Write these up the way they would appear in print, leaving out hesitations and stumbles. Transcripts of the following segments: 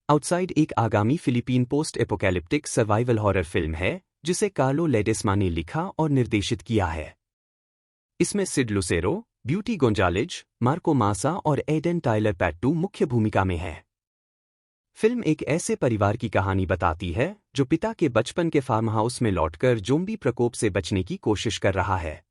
Outside एक आगामी Philippine post apocalyptic survival horror film है जिसे कार्लो लेडेस्मा ने लिखा और निर्देशित किया है। इसमें सिड लुसेरो, ब्यूटी गोंजालेज, मार्को मासा और एडन टाइलर पैट्टू मुख्य भूमिका में है। फिल्म एक ऐसे परिवार की कहानी बताती है जो पिता के बचपन के फार्म हाउस में लौटकर ज़ोंबी प्रकोप से बचने की कोशिश कर रहा है।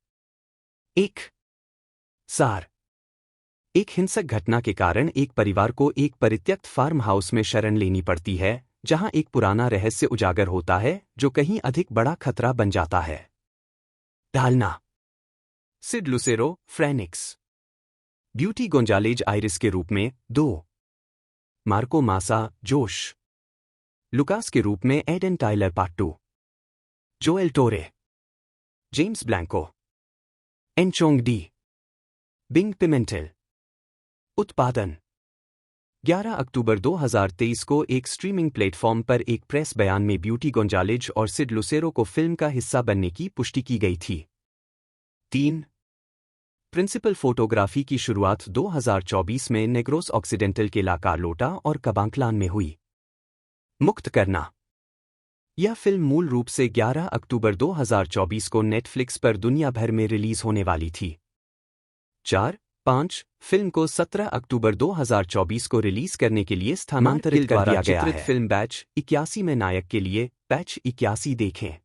एक हिंसक घटना के कारण एक परिवार को एक परित्यक्त फार्म हाउस में शरण लेनी पड़ती है, जहां एक पुराना रहस्य उजागर होता है जो कहीं अधिक बड़ा खतरा बन जाता है। ढालना: सिड लुसेरो, फ्रेनिक्स, ब्यूटी गोंजालेज आइरिस के रूप में 2, मार्को मासा, जोश, लुकास के रूप में एडन टाइलर पाट्टू, Joel Torre, James Blanco, Enchong Dee, Bing Pimentel. उत्पादन: 11 अक्टूबर 2023 को एक स्ट्रीमिंग प्लेटफॉर्म पर एक प्रेस बयान में ब्यूटी गोंजालेज और सिड लुसेरो को फिल्म का हिस्सा बनने की पुष्टि की गई थी। 3. प्रिंसिपल फोटोग्राफी की शुरुआत 2024 में नेग्रोस ऑक्सीडेंटल के ला कार्लोटा और कबांक्लान में हुई। मुक्त करना: यह फिल्म मूल रूप से 11 अक्टूबर 2024 को नेटफ्लिक्स पर दुनिया भर में रिलीज होने वाली थी। 4.5 फिल्म को 17 अक्टूबर 2024 को रिलीज करने के लिए स्थानांतरित कर दिया गया है। फिल्म बैच 81 में नायक के लिए बैच 81 देखें।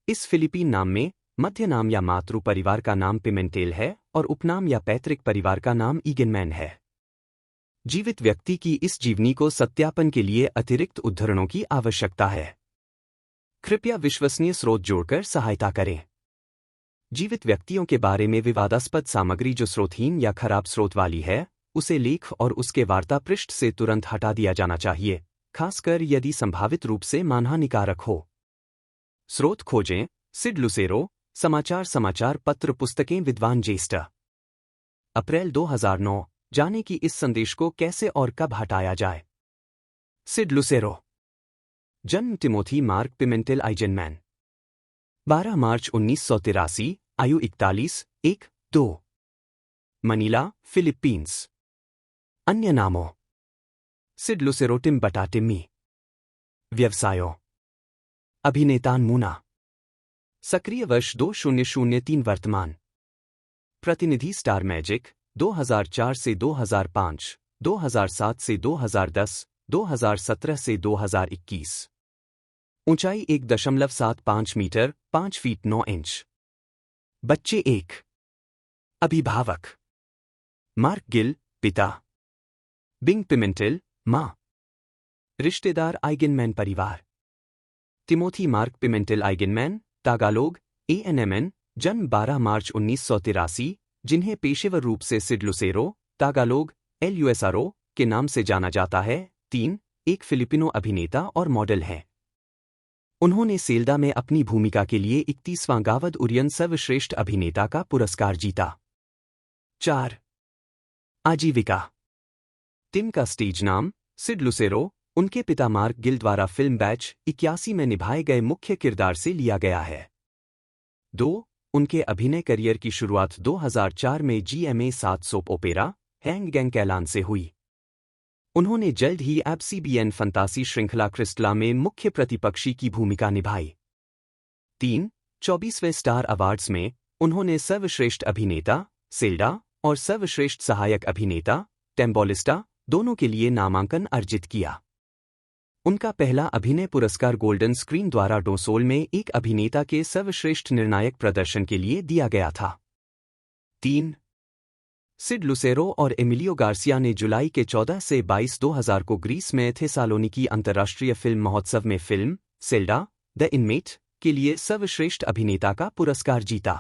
इस फिलीपीन नाम में मध्य नाम या मातृ परिवार का नाम पिमेंटेल है और उपनाम या पैतृक परिवार का नाम ईगनमैन है। जीवित व्यक्ति की इस जीवनी को सत्यापन के लिए अतिरिक्त उद्धरणों की आवश्यकता है। कृपया विश्वसनीय स्रोत जोड़कर सहायता करें। जीवित व्यक्तियों के बारे में विवादास्पद सामग्री जो स्रोतहीन या खराब स्रोत वाली है, उसे लेख और उसके वार्ता पृष्ठ से तुरंत हटा दिया जाना चाहिए, खासकर यदि संभावित रूप से मानहानिकारक हो। स्रोत खोजें: सिड लुसेरो, समाचार पत्र, पुस्तकें, विद्वान ज्येष्ठ। अप्रैल 2009। जाने कि इस संदेश को कैसे और कब हटाया जाए। सिड लुसेरो, जन्म टिमोथी मार्क पिमेंटेल आइजनमैन, 12 मार्च 1983, आयु 41, 1-2, मनीला, फिलीपींस। अन्य नामों: सिड लुसेरो टिम बटा टिम्मी। व्यवसायों: अभिनेता मुना। सक्रिय वर्ष 2003 वर्तमान। प्रतिनिधि स्टार मैजिक 2004 से 2005, 2007 से 2010, 2017 से 2021। ऊंचाई 1.75 मीटर 5 फीट 9 इंच। बच्चे 1। अभिभावक: मार्क गिल, पिता, बिंग पिमेंटेल, मां। रिश्तेदार: आइगनमैन परिवार। टिमोथी मार्क पिमेंटेल आइगनमैन, तागालोग, ANMN, जन्म 12 मार्च 1983, जिन्हें पेशेवर रूप से सिड लुसेरो, तागालोग, LUSRO के नाम से जाना जाता है। 3. एक फिलिपिनो अभिनेता और मॉडल हैं। उन्होंने सेल्डा में अपनी भूमिका के लिए 31वां गावद उरियन सर्वश्रेष्ठ अभिनेता का पुरस्कार जीता। 4. आजीविका: टिम का स्टेज नाम सिड लुसेरो उनके पिता मार्क गिल द्वारा फिल्म बैच 81 में निभाए गए मुख्य किरदार से लिया गया है। 2. उनके अभिनय करियर की शुरुआत 2004 में GMA 7 soap opera Hanggang Kailan से हुई। उन्होंने जल्द ही ABS-CBN फंतासी श्रृंखला क्रिस्टला में मुख्य प्रतिपक्षी की भूमिका निभाई। 3. 24वें स्टार अवार्ड्स में उन्होंने सर्वश्रेष्ठ अभिनेता सेल्डा और सर्वश्रेष्ठ सहायक अभिनेता टेम्बोलिस्टा दोनों के लिए नामांकन अर्जित किया। उनका पहला अभिनय पुरस्कार गोल्डन स्क्रीन द्वारा डोसोल में एक अभिनेता के सर्वश्रेष्ठ निर्णायक प्रदर्शन के लिए दिया गया था। 3. सिड लुसेरो और एमिलियो गार्सिया ने जुलाई के 14 से 22, 2000 को ग्रीस में थेसालोनिकी अंतर्राष्ट्रीय फिल्म महोत्सव में फिल्म सेल्डा द इनमेट के लिए सर्वश्रेष्ठ अभिनेता का पुरस्कार जीता।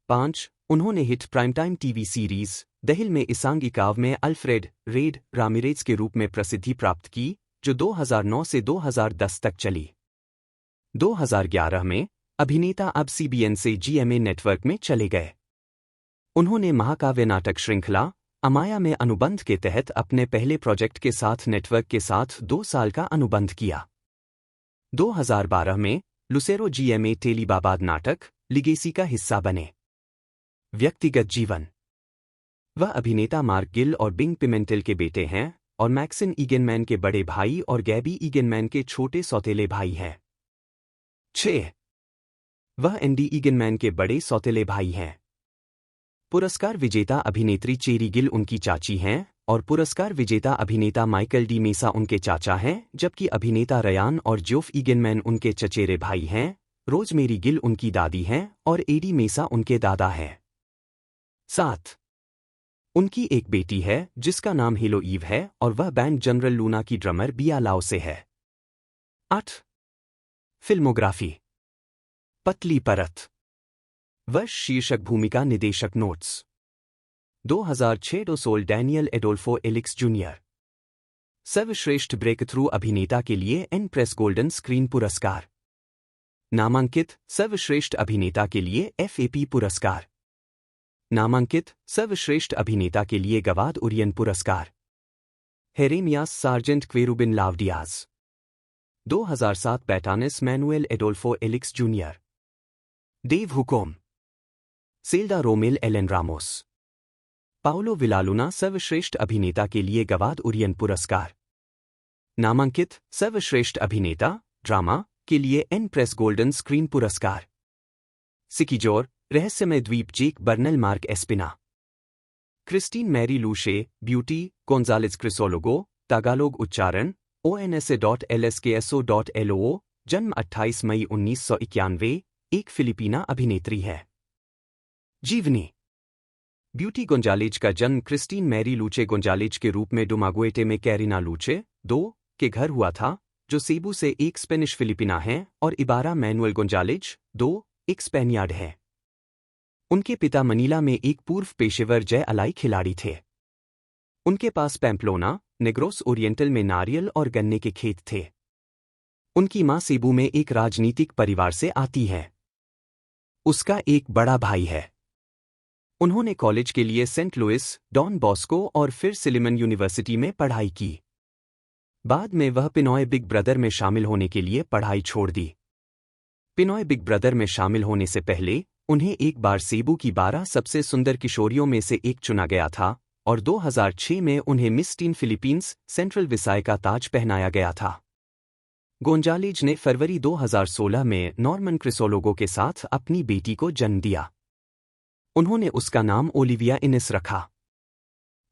5. उन्होंने hit prime time TV series the हिल में इसांगिकाव में अल्फ्रेड रेड रामिरेज के रूप में प्रसिद्धि प्राप्त की, जो 2009 से 2010 तक चली। 2011 में अभिनेता ABS-CBN से GMA नेटवर्क में चले गए। उन्होंने महाकाव्य नाटक श्रृंखला अमाया में अनुबंध के तहत अपने पहले प्रोजेक्ट के साथ नेटवर्क के साथ 2 साल का अनुबंध किया। 2012 में लुसेरो GMA टेलीबाबाद नाटक लिगेसी का हिस्सा बने। व्यक्तिगत जीवन: वह अभिनेता मार्क गिल और बिंग पिमेंटेल के बेटे हैं और मैक्सिन ईगनमैन के बड़े भाई और गैबी ईगनमैन के छोटे सौतेले भाई हैं। 6. वह एंडी ईगनमैन के बड़े सौतेले भाई हैं। पुरस्कार विजेता अभिनेत्री चेरी गिल उनकी चाची हैं और पुरस्कार विजेता अभिनेता माइकल डी मेसा उनके चाचा हैं, जबकि अभिनेता रयान और जोफ ईगनमैन उनके चचेरे भाई हैं। रोजमेरी गिल उनकी दादी हैं और एडी मेसा उनके दादा हैं। 7. उनकी एक बेटी है जिसका नाम हेलो ईव है और वह बैंड जनरल लूना की ड्रमर बिया लाओ से है। 8. फिल्मोग्राफी। पतली परत। वर्ष शीर्षक भूमिका निदेशक notes 2006 डोसोल Daniel Adolfo Alix junior. सर्वश्रेष्ठ ब्रेक थ्रू अभिनेता के लिए एन प्रेस गोल्डन स्क्रीन पुरस्कार। नामांकित सर्वश्रेष्ठ अभिनेता के लिए FAP पुरस्कार। नामांकित सर्वश्रेष्ठ अभिनेता के लिए गवाद उरियन पुरस्कार। Heremias Sergeant Querubin Lav Diaz. 2007 Batanes Manuel Adolfo Alix Junior. Dave Hukom. Selda Rommel Ellen Ramos. Paolo Villaluna सर्वश्रेष्ठ अभिनेता के लिए गवाद उरियन पुरस्कार। नामांकित सर्वश्रेष्ठ अभिनेता ड्रामा के लिए एन प्रेस गोल्डन स्क्रीन पुरस्कार। सिकीजोर रहस्यमय द्वीप Jake Bernal Mark Espina. Christine Mary लूशे ब्यूटी गोंजालेज क्रिसोलोगो तागालोग उच्चारण onsa.lskso.lo जन्म 28 मई 1991 एक फिलिपीना अभिनेत्री है। जीवनी। ब्यूटी गोंजालेज का जन्म क्रिस्टीन मैरी लूचे गोंजालेज के रूप में डुमागुएटे में कैरिना लूचे 2 के घर हुआ था, जो सेबू से एक स्पेनिश फिलिपिना हैं, और इबारा मैनुएल गोंजालेज 2 एक स्पेनियार्ड है। उनके पिता मनीला में एक पूर्व पेशेवर जय अलाई खिलाड़ी थे। उनके पास पैम्पलोना नेग्रोस ओरिएंटल में नारियल और गन्ने के खेत थे। उनकी मां सेबू में एक राजनीतिक परिवार से आती है। उसका एक बड़ा भाई है। उन्होंने कॉलेज के लिए सेंट लुइस, डॉन बॉस्को और फिर सिलिमन यूनिवर्सिटी में पढ़ाई की। बाद में वह पिनॉय बिग ब्रदर में शामिल होने के लिए पढ़ाई छोड़ दी। पिनॉय बिग ब्रदर में शामिल होने से पहले उन्हें एक बार सेबू की 12 सबसे सुंदर किशोरियों में से एक चुना गया था और 2006 में उन्हें मिस टीन फिलीपींस सेंट्रल विसाय का ताज पहनाया गया था। गोंजालेज ने फरवरी 2016 में नॉर्मन क्रिसोलोगो के साथ अपनी बेटी को जन्म दिया। उन्होंने उसका नाम ओलिविया इनिस रखा।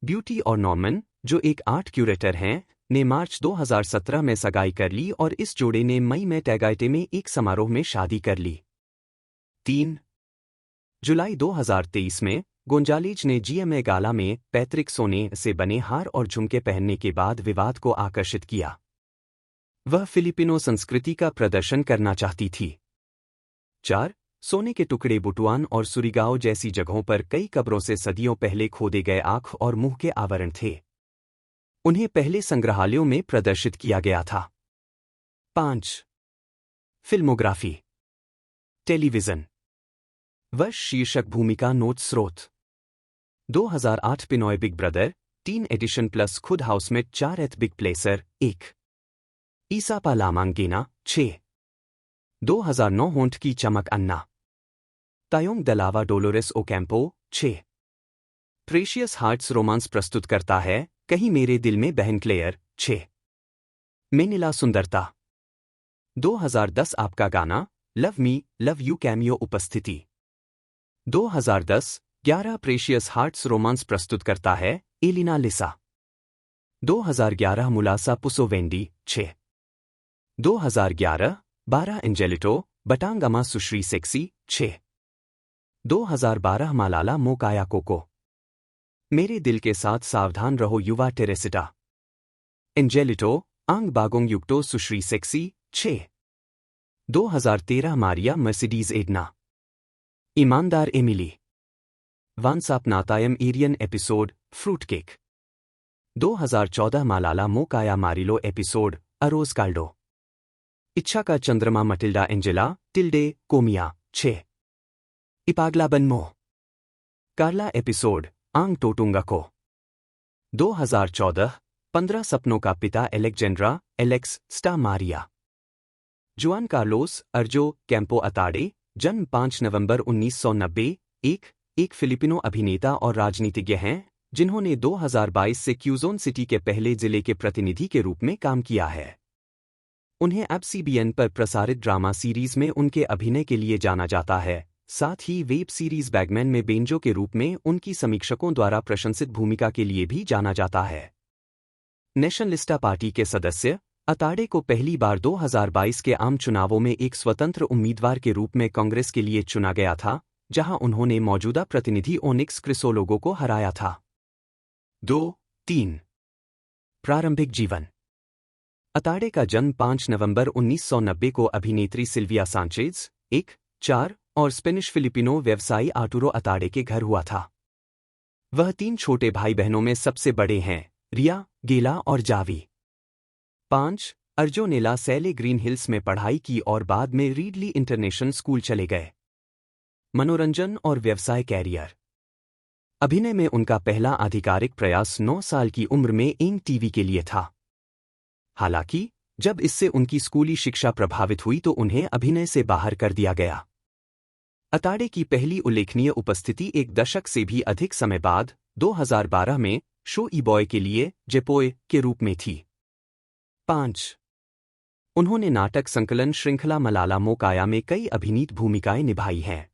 ब्यूटी और नॉर्मन, जो एक आर्ट क्यूरेटर हैं, ने मार्च 2017 में सगाई कर ली और इस जोड़े ने मई में टैगाइटे में एक समारोह में शादी कर ली। 3 जुलाई 2023 में गोंजालेज ने GMA गाला में पैट्रिक सोने से बने हार और झुमके पहनने के बाद विवाद को आकर्षित किया। वह फिलिपिनो संस्कृति का प्रदर्शन करना चाहती थी। 4 सोने के टुकड़े बुटुआन और सुरिगाओ जैसी जगहों पर कई कब्रों से सदियों पहले खोदे गए आँख और मुंह के आवरण थे। उन्हें पहले संग्रहालयों में प्रदर्शित किया गया था। 5 फिल्मोग्राफी। टेलीविजन। वर्ष शीर्षक भूमिका नोट स्रोत 2008 पिनॉय बिग ब्रदर 3 एडिशन प्लस खुद हाउसमेट 4 एथ बिग प्लेसर 1 ईसापा लामांगेना 6 2009 होंठ की चमक Anna Tayong Dalawa Dolores Ocampo 6 Precious Hearts Romance प्रस्तुत करता है कहीं मेरे दिल में बहन क्लेयर 6 मेनिला सुंदरता 2010 आपका गाना love me love you cameo उपस्थिति 2010 11 प्रेशियस हार्ट्स रोमांस प्रस्तुत करता है एलिना लिसा 2011 मुलासा पुसो वेंडी 6 2011 12 एंजेलिटो बटांगमा सुश्री सेक्सी 6 2012 मालाला मोकाया कोको मेरे दिल के साथ सावधान रहो युवा टेरेसिटा एंजेलिटो आंग बागोंग युक्तो सुश्री सेक्सी 6 2013 मारिया मर्सिडीज एडना ईमानदार एमिली वांसाप नातायम एरियन एपिसोड फ्रूट केक 2014 मालाला मोकाया मारिलो एपिसोड अरोज काल्डो इच्छा का चंद्रमा मटिल्डा एंजेला टिल्डे कोमिया 6 इपागला बनमो कार्ला एपिसोड आंग टोटुंगा को 2014 15 सपनों का पिता एलेक्जेंड्रा एलेक्स स्टा मारिया जुआन कार्लोस अर्जो कैंपो अताडे जन्म 5 नवंबर 1990 एक फिलिपिनो अभिनेता और राजनीतिज्ञ हैं जिन्होंने 2022 से क्यूजोन सिटी के पहले जिले के प्रतिनिधि के रूप में काम किया है। उन्हें अब CBN पर प्रसारित ड्रामा सीरीज में उनके अभिनय के लिए जाना जाता है। साथ ही वेब सीरीज बैगमैन में बेंजो के रूप में उनकी समीक्षकों द्वारा प्रशंसित भूमिका के लिए भी जाना जाता है। नेशनलिस्टा पार्टी के सदस्य अताडे को पहली बार 2022 के आम चुनावों में एक स्वतंत्र उम्मीदवार के रूप में कांग्रेस के लिए चुना गया था, जहां उन्होंने मौजूदा प्रतिनिधि ओनिक्स क्रिसोलोगो को हराया था। 2-3 प्रारंभिक जीवन। अताडे का जन्म 5 नवंबर 1990 को अभिनेत्री सिल्विया सांचेज 1-4 और स्पेनिश फिलिपिनो व्यवसायी आर्टुरो अताडे के घर हुआ था। वह 3 छोटे भाई बहनों में सबसे बड़े हैं, रिया, गेला और जावी। 5 अर्जोनेला सैले ग्रीन हिल्स में पढ़ाई की और बाद में रीडली इंटरनेशनल स्कूल चले गए। मनोरंजन और व्यवसाय कैरियर। अभिनय में उनका पहला आधिकारिक प्रयास 9 साल की उम्र में एंग टीवी के लिए था। हालांकि जब इससे उनकी स्कूली शिक्षा प्रभावित हुई तो उन्हें अभिनय से बाहर कर दिया गया। अताडे की पहली उल्लेखनीय उपस्थिति एक दशक से भी अधिक समय बाद 2012 में शो ई बॉय के लिए जेपोए के रूप में थी। 5 उन्होंने नाटक संकलन श्रृंखला मलाला मोकाया में कई अभिनीत भूमिकाएं निभाई हैं।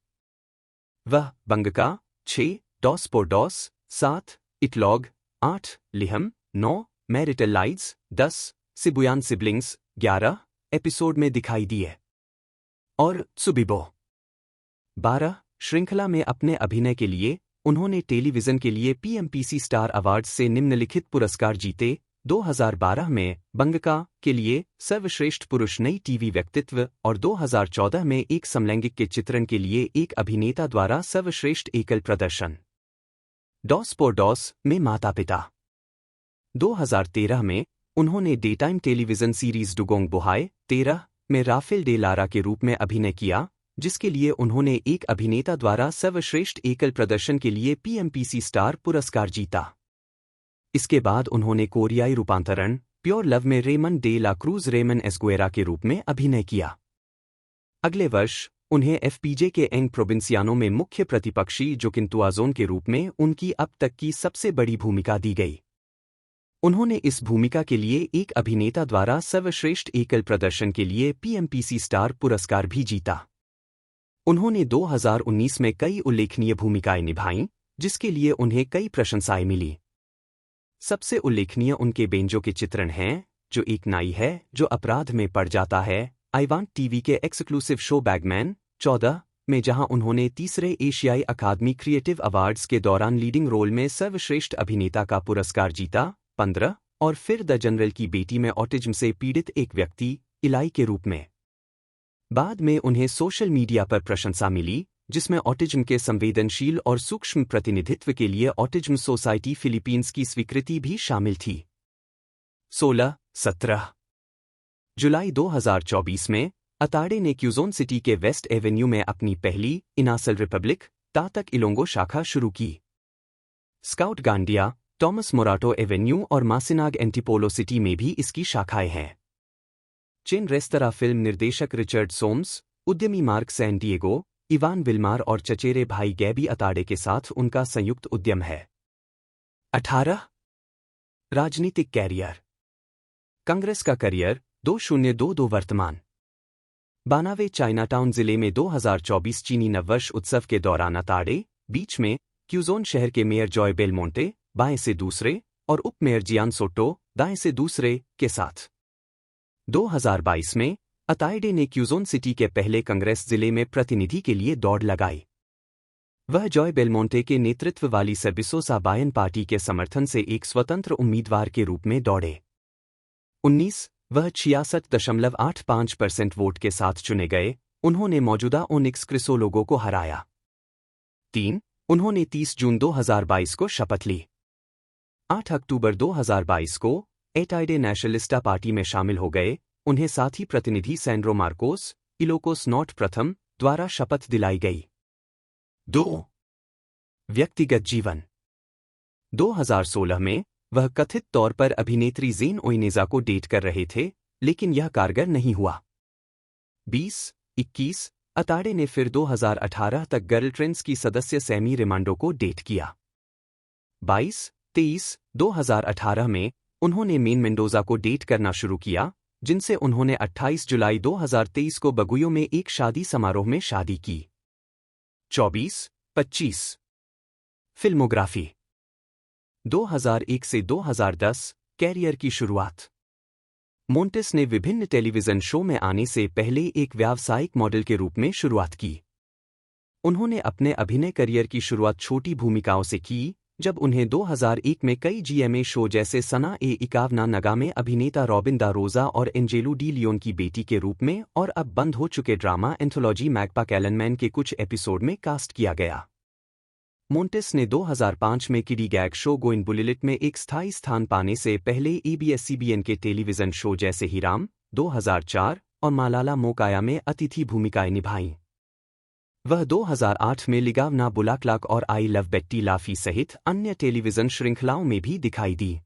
वह बंगका 6, डॉस पोर डॉस 7, इटलॉग 8, लिहम 9, मैरिटल लाइड्स 10, सिबुयान सिबलिंग्स 11 एपिसोड में दिखाई दिए और सुबिबो 12 श्रृंखला में अपने अभिनय के लिए उन्होंने टेलीविजन के लिए PMPC स्टार अवार्ड्स से निम्नलिखित पुरस्कार जीते। 2012 में बंगका के लिए सर्वश्रेष्ठ पुरुष नई टीवी व्यक्तित्व और 2014 में एक समलैंगिक के चित्रण के लिए एक अभिनेता द्वारा सर्वश्रेष्ठ एकल प्रदर्शन। डॉस पोर डॉस में माता पिता। 2013 में उन्होंने डेटाइम टेलीविजन सीरीज डुगोंग बोहाय 13 में राफेल डे लारा के रूप में अभिनय किया, जिसके लिए उन्होंने एक अभिनेता द्वारा सर्वश्रेष्ठ एकल प्रदर्शन के लिए PMPC स्टार पुरस्कार जीता। इसके बाद उन्होंने कोरियाई रूपांतरण प्योर लव में Ramon de la Cruz Ramon Esguerra के रूप में अभिनय किया। अगले वर्ष उन्हें FPJ के एंग प्रोविंसियानो में मुख्य प्रतिपक्षी जोकिंतुआजोन के रूप में उनकी अब तक की सबसे बड़ी भूमिका दी गई। उन्होंने इस भूमिका के लिए एक अभिनेता द्वारा सर्वश्रेष्ठ एकल प्रदर्शन के लिए PMPC स्टार पुरस्कार भी जीता। उन्होंने 2019 में कई उल्लेखनीय भूमिकाएं निभाईं, जिसके लिए उन्हें कई प्रशंसाएं मिली। सबसे उल्लेखनीय उनके बेंजो के चित्रण हैं, जो एक नाई है जो अपराध में पड़ जाता है, आई वांट टीवी के एक्सक्लूसिव शो बैगमैन 14 में, जहां उन्होंने तीसरे एशियाई अकादमी क्रिएटिव अवार्ड्स के दौरान लीडिंग रोल में सर्वश्रेष्ठ अभिनेता का पुरस्कार जीता। 15 और फिर द जनरल की बेटी में ऑटिज्म से पीड़ित एक व्यक्ति इलाई के रूप में। बाद में उन्हें सोशल मीडिया पर प्रशंसा मिली, जिसमें ऑटिज्म के संवेदनशील और सूक्ष्म प्रतिनिधित्व के लिए ऑटिज्म सोसाइटी फिलीपींस की स्वीकृति भी शामिल थी। 16-17 जुलाई 2024 में अताडे ने क्यूजोन सिटी के वेस्ट एवेन्यू में अपनी पहली इनासल रिपब्लिक तातक इलोंगो शाखा शुरू की। स्काउट गांडिया, टॉमस मोराटो एवेन्यू और मासिनाग एंटिपोलो सिटी में भी इसकी शाखाएं हैं। चेन रेस्तरा फिल्म निर्देशक रिचर्ड सोम्स, उद्यमी mark San Diego, Ivan Wilmar और चचेरे भाई गैबी अताडे के साथ उनका संयुक्त उद्यम है। 18 राजनीतिक कैरियर। कांग्रेस का करियर 2022 वर्तमान। बानावे चाइनाटाउन जिले में 2024 चीनी नववर्ष उत्सव के दौरान अताडे बीच में क्यूजोन शहर के मेयर जॉय बेलमोंटे बाएं से दूसरे और उप मेयर जियान सोटो दाएं से दूसरे के साथ। 2022 में अताडे ने क्यूजोन सिटी के पहले कांग्रेस जिले में प्रतिनिधि के लिए दौड़ लगाई। वह जॉय बेलमोंटे के नेतृत्व वाली सर्बिसोसा बायन पार्टी के समर्थन से एक स्वतंत्र उम्मीदवार के रूप में दौड़े। 19 वह 66.85% वोट के साथ चुने गए। उन्होंने मौजूदा ओनिक्स क्रिसोलोगो को हराया। 3 उन्होंने 30 जून 2022 को शपथ ली। 8 अक्टूबर 2022 को एटाइडे नेशनलिस्टा पार्टी में शामिल हो गए। उन्हें साथ ही प्रतिनिधि सैंड्रो मार्कोस इलोकोस नॉट प्रथम द्वारा शपथ दिलाई गई। 2 व्यक्तिगत जीवन। 2016 में वह कथित तौर पर अभिनेत्री जेन ओइनेजा को डेट कर रहे थे, लेकिन यह कारगर नहीं हुआ। 20-21 अताडे ने फिर 2018 तक गर्लफ्रेंड्स की सदस्य सैमी रिमांडो को डेट किया। 2018 में उन्होंने मेन मेंडोजा को डेट करना शुरू किया, जिनसे उन्होंने 28 जुलाई 2023 को बगुयो में एक शादी समारोह में शादी की। 24-25 फिल्मोग्राफी 2001 से 2010 कैरियर की शुरुआत। मोंटेस ने विभिन्न टेलीविजन शो में आने से पहले एक व्यावसायिक मॉडल के रूप में शुरुआत की। उन्होंने अपने अभिनय करियर की शुरुआत छोटी भूमिकाओं से की, जब उन्हें 2001 में कई जीएमए शो जैसे सना ए इकावना नगा में अभिनेता रॉबिन दा रोजा और एंजेलो डी लियोन की बेटी के रूप में और अब बंद हो चुके ड्रामा एंथोलॉजी मैकपाकैलनमैन के कुछ एपिसोड में कास्ट किया गया। मोंटेस ने 2005 में किडी गैग शो गोइन बुलिलिट में एक स्थायी स्थान पाने से पहले EBS-CBN के टेलीविजन शो जैसे हिराम 2004 और मालाला मोकाया में अतिथि भूमिकाएं निभाईं। वह 2008 में लिगावना बुलाक्लाक और आई लव बेट्टी लाफी सहित अन्य टेलीविजन श्रृंखलाओं में भी दिखाई दी।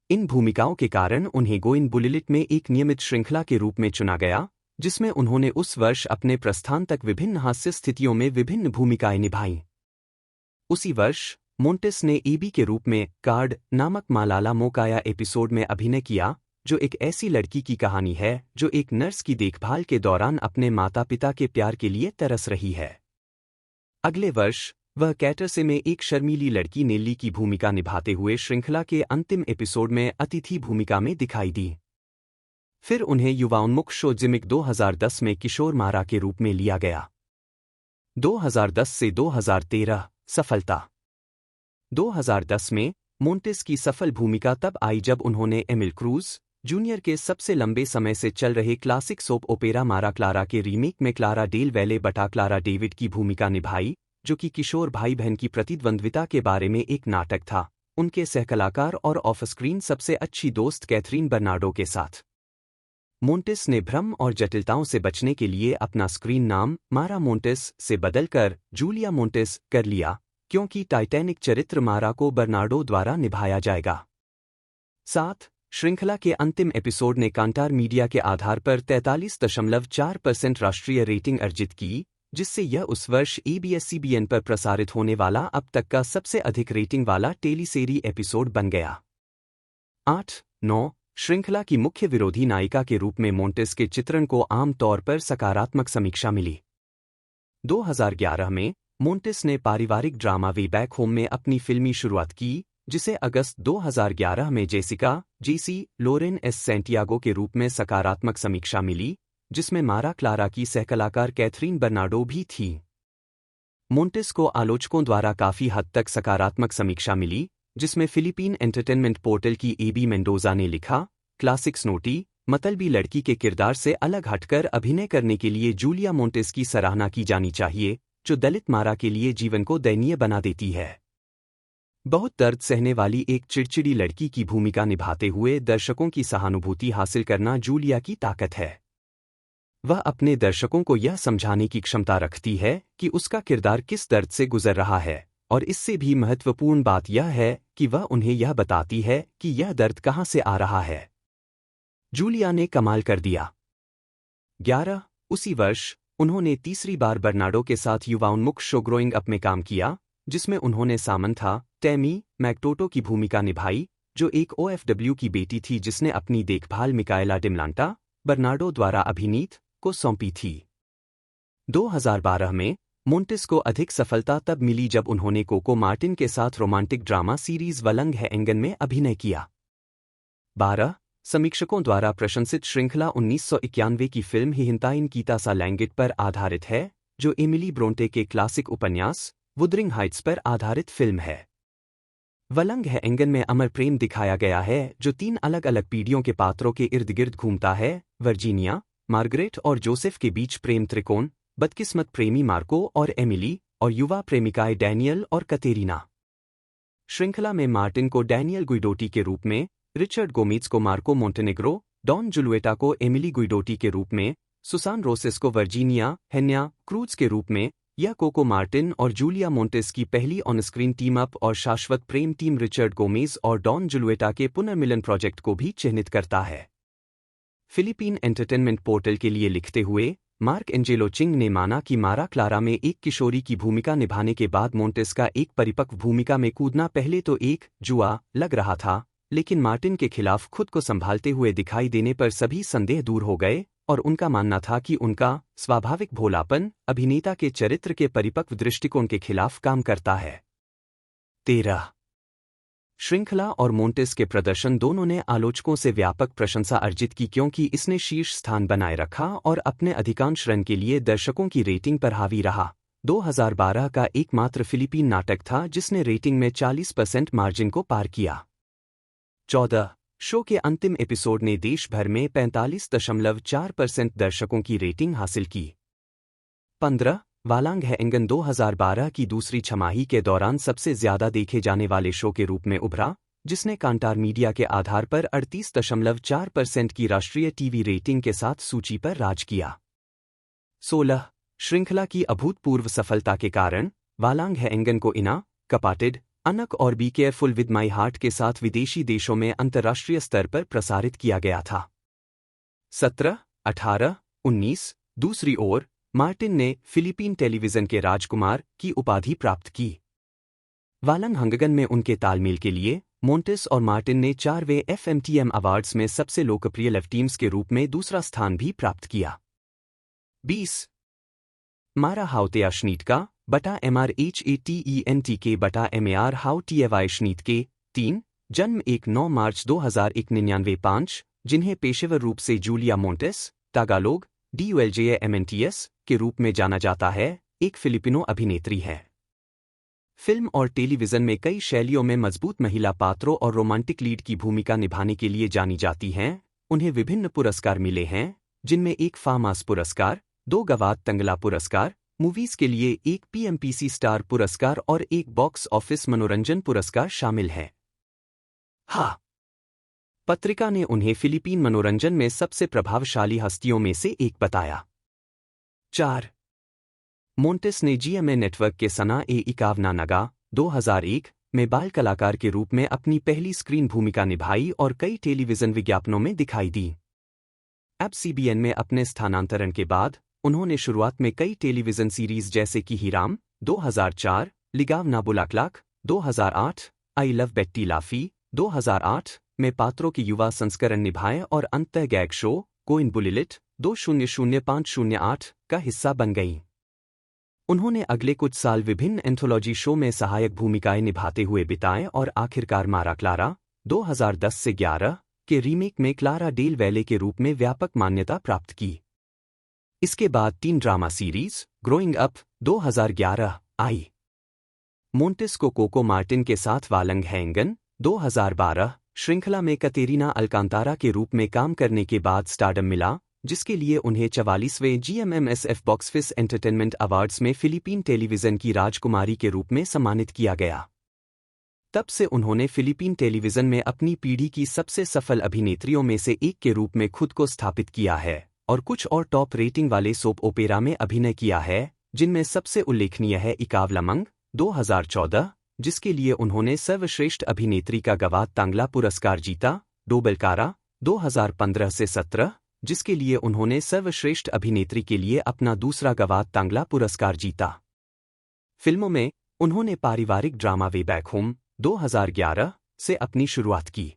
इन भूमिकाओं के कारण उन्हें गोइन बुलिलिट में एक नियमित श्रृंखला के रूप में चुना गया, जिसमें उन्होंने उस वर्ष अपने प्रस्थान तक विभिन्न हास्य स्थितियों में विभिन्न भूमिकाएं निभाईं। उसी वर्ष मोंटेस ने EB के रूप में कार्ड नामक मालाला मोकाया एपिसोड में अभिनय किया, जो एक ऐसी लड़की की कहानी है जो एक नर्स की देखभाल के दौरान अपने माता पिता के प्यार के लिए तरस रही है। अगले वर्ष वह कैटरसे में एक शर्मीली लड़की नेल्ली की भूमिका निभाते हुए श्रृंखला के अंतिम एपिसोड में अतिथि भूमिका में दिखाई दी। फिर उन्हें युवाउन्मुख शो जिमिक 2010 में किशोर मारा के रूप में लिया गया। 2010 से 2013 सफलता 2010 में मोंटेस की सफल भूमिका तब आई जब उन्होंने एमिल क्रूज जूनियर के सबसे लंबे समय से चल रहे क्लासिक सोप ओपेरा मारा क्लारा के रीमेक में क्लारा डेल वैले बटा क्लारा डेविड की भूमिका निभाई, जो कि किशोर भाई बहन की प्रतिद्वंद्विता के बारे में एक नाटक था, उनके सहकलाकार और ऑफ स्क्रीन सबसे अच्छी दोस्त कैथरीन बर्नार्डो के साथ। मोंटेस ने भ्रम और जटिलताओं से बचने के लिए अपना स्क्रीन नाम मारा मोंटेस से बदलकर जूलिया मोंटेस कर लिया, क्योंकि टाइटैनिक चरित्र मारा को बर्नार्डो द्वारा निभाया जाएगा। 7 श्रृंखला के अंतिम एपिसोड ने कांटार मीडिया के आधार पर 43.4% राष्ट्रीय रेटिंग अर्जित की, जिससे यह उस वर्ष EBS-CBN पर प्रसारित होने वाला अब तक का सबसे अधिक रेटिंग वाला टेलीसेरी एपिसोड बन गया। 8-9 श्रृंखला की मुख्य विरोधी नायिका के रूप में मोंटेस के चित्रण को आम तौर पर सकारात्मक समीक्षा मिली। 2011 में मोंटेस ने पारिवारिक ड्रामा वे बैक होम में अपनी फिल्मी शुरुआत की, जिसे अगस्त 2011 में जेसिका JC लोरेन एस सैंटियागो के रूप में सकारात्मक समीक्षा मिली, जिसमें मारा क्लारा की सहकलाकार कैथरीन बर्नार्डो भी थी। मोंटेस को आलोचकों द्वारा काफी हद तक सकारात्मक समीक्षा मिली, जिसमें फिलीपीन एंटरटेनमेंट पोर्टल की AB मेंडोजा ने लिखा, क्लासिक स्नोटी मतलबी लड़की के किरदार से अलग हटकर अभिनय करने के लिए जूलिया मोंटेस की सराहना की जानी चाहिए, जो दलित मारा के लिए जीवन को दयनीय बना देती है। बहुत दर्द सहने वाली एक चिड़चिड़ी लड़की की भूमिका निभाते हुए दर्शकों की सहानुभूति हासिल करना जूलिया की ताकत है। वह अपने दर्शकों को यह समझाने की क्षमता रखती है कि उसका किरदार किस दर्द से गुजर रहा है, और इससे भी महत्वपूर्ण बात यह है कि वह उन्हें यह बताती है कि यह दर्द कहाँ से आ रहा है। जूलिया ने कमाल कर दिया। 11 उसी वर्ष उन्होंने तीसरी बार बर्नार्डो के साथ युवाउन्मुख शो ग्रोइंग अप में काम किया, जिसमें उन्होंने सामंथा टैमी मैकटोटो की भूमिका निभाई, जो एक OFW की बेटी थी जिसने अपनी देखभाल मिकाएला डिमलांटा बर्नार्डो द्वारा अभिनीत को सौंपी थी। 2012 में मोंटेस को अधिक सफलता तब मिली जब उन्होंने कोको मार्टिन के साथ रोमांटिक ड्रामा सीरीज वलंग है एंगन में अभिनय किया। 12 समीक्षकों द्वारा प्रशंसित श्रृंखला 1991 की फिल्म हिहिंताइन कीतासा लैंगिट पर आधारित है, जो एमिली ब्रोंटे के क्लासिक उपन्यास वुदरिंग हाइट्स पर आधारित फिल्म है। वलंग है एंगन में अमर प्रेम दिखाया गया है, जो 3 अलग अलग पीढ़ियों के पात्रों के इर्द गिर्द घूमता है, वर्जीनिया, मार्गरेट और जोसेफ के बीच प्रेम त्रिकोण, बदकिस्मत प्रेमी मार्को और एमिली, और युवा प्रेमिकाएं डैनियल और कतेरीना। श्रृंखला में मार्टिन को डैनियल गुइडोटी के रूप में, रिचर्ड गोमेज को मार्को मोंटेनेग्रो, डॉन जुलुएटा को एमिली गुइडोटी के रूप में, सुसान रोसेस को वर्जीनिया हेन्या क्रूज के रूप में, यह कोको मार्टिन और जूलिया मोंटेस की पहली ऑन स्क्रीन टीम अप और शाश्वत प्रेम टीम रिचर्ड गोमेज और डॉन जुलुएटा के पुनर्मिलन प्रोजेक्ट को भी चिह्नित करता है। फिलीपीन एंटरटेनमेंट पोर्टल के लिए लिखते हुए मार्क एंजेलो चिंग ने माना कि मारा क्लारा में एक किशोरी की भूमिका निभाने के बाद मोंटेस का एक परिपक्व भूमिका में कूदना पहले तो एक जुआ लग रहा था, लेकिन मार्टिन के खिलाफ खुद को संभालते हुए दिखाई देने पर सभी संदेह दूर हो गए और उनका मानना था कि उनका स्वाभाविक भोलापन अभिनेता के चरित्र के परिपक्व दृष्टिकोण के खिलाफ काम करता है। 13 श्रृंखला और मोंटेस के प्रदर्शन दोनों ने आलोचकों से व्यापक प्रशंसा अर्जित की क्योंकि इसने शीर्ष स्थान बनाए रखा और अपने अधिकांश रन के लिए दर्शकों की रेटिंग पर हावी रहा। 2012 का एकमात्र फिलीपीन नाटक था जिसने रेटिंग में 40% मार्जिन को पार किया। 14 शो के अंतिम एपिसोड ने देश भर में 45.4% दर्शकों की रेटिंग हासिल की। 15 वालांग हैंगन 2012 की दूसरी छमाही के दौरान सबसे ज्यादा देखे जाने वाले शो के रूप में उभरा, जिसने कांटार मीडिया के आधार पर 38.4% की राष्ट्रीय टीवी रेटिंग के साथ सूची पर राज किया। 16 श्रृंखला की अभूतपूर्व सफलता के कारण वालांग हैंगन को इना, कपाटेड, अनक और be careful with my heart के साथ विदेशी देशों में अंतर्राष्ट्रीय स्तर पर प्रसारित किया गया था। 17, 18, 19 दूसरी ओर मार्टिन ने फिलीपीन टेलीविजन के राजकुमार की उपाधि प्राप्त की। वालंग हैंगन में उनके तालमेल के लिए मोंटेस और मार्टिन ने 4वें FMTM अवार्ड्स में सबसे लोकप्रिय लव टीम्स के रूप में दूसरा स्थान भी प्राप्त किया। 20 मारा हाउतेया श्नीटका बटा MRHATENTK बटा MAR हाउटियावाई श्नीटके 3 जन्म 9 मार्च 2001 99 जिन्हें पेशेवर रूप से जूलिया मोंटेस तागालोग DULJAMNTS के रूप में जाना जाता है, एक फिलिपिनो अभिनेत्री है। फिल्म और टेलीविजन में कई शैलियों में मजबूत महिला पात्रों और रोमांटिक लीड की भूमिका निभाने के लिए जानी जाती हैं। उन्हें विभिन्न पुरस्कार मिले हैं, जिनमें एक फामास पुरस्कार, 2 गवात तंगला पुरस्कार, मूवीज के लिए एक PMPC स्टार पुरस्कार और एक बॉक्स ऑफिस मनोरंजन पुरस्कार शामिल है। पत्रिका ने उन्हें फिलीपीन मनोरंजन में सबसे प्रभावशाली हस्तियों में से एक बताया। 4 मोंटेस ने GMA नेटवर्क के सना ए इकावना नगा 2001 में बाल कलाकार के रूप में अपनी पहली स्क्रीन भूमिका निभाई और कई टेलीविजन विज्ञापनों में दिखाई दी। अब CBN में अपने स्थानांतरण के बाद उन्होंने शुरुआत में कई टेलीविजन सीरीज जैसे कि हीराम 2004, लिगावना बुलाक्लाक 2008, आई लव बेट्टी लाफी 2008 में पात्रों के युवा संस्करण निभाए और अंततः गैग शो कोइन बुलिलिट 200508 का हिस्सा बन गईं। उन्होंने अगले कुछ साल विभिन्न एंथोलॉजी शो में सहायक भूमिकाएं निभाते हुए बिताए और आखिरकार मारा क्लारा 2010 से 11 के रीमेक में क्लारा डेल वैले के रूप में व्यापक मान्यता प्राप्त की। इसके बाद 3 ड्रामा सीरीज ग्रोइंग अप 2011 आई। मोंटेस को कोको मार्टिन के साथ वालंग हैंगन 2012 श्रृंखला में कतेरीना अल्कांतारा के रूप में काम करने के बाद स्टारडम मिला, जिसके लिए उन्हें 44वें GMMSF box office entertainment awards में फिलीपीन टेलीविजन की राजकुमारी के रूप में सम्मानित किया गया। तब से उन्होंने फिलीपीन टेलीविजन में अपनी पीढ़ी की सबसे सफल अभिनेत्रियों में से एक के रूप में खुद को स्थापित किया है और कुछ और टॉप रेटिंग वाले सोप ओपेरा में अभिनय किया है, जिनमें सबसे उल्लेखनीय है इकावलमंग 2014, जिसके लिए उन्होंने सर्वश्रेष्ठ अभिनेत्री का गवात तांगला पुरस्कार जीता, डोबलकारा 2015 से 17, जिसके लिए उन्होंने सर्वश्रेष्ठ अभिनेत्री के लिए अपना दूसरा गवात तांगला पुरस्कार जीता। फिल्मों में उन्होंने पारिवारिक ड्रामा वे बैक होम 2011 से अपनी शुरुआत की।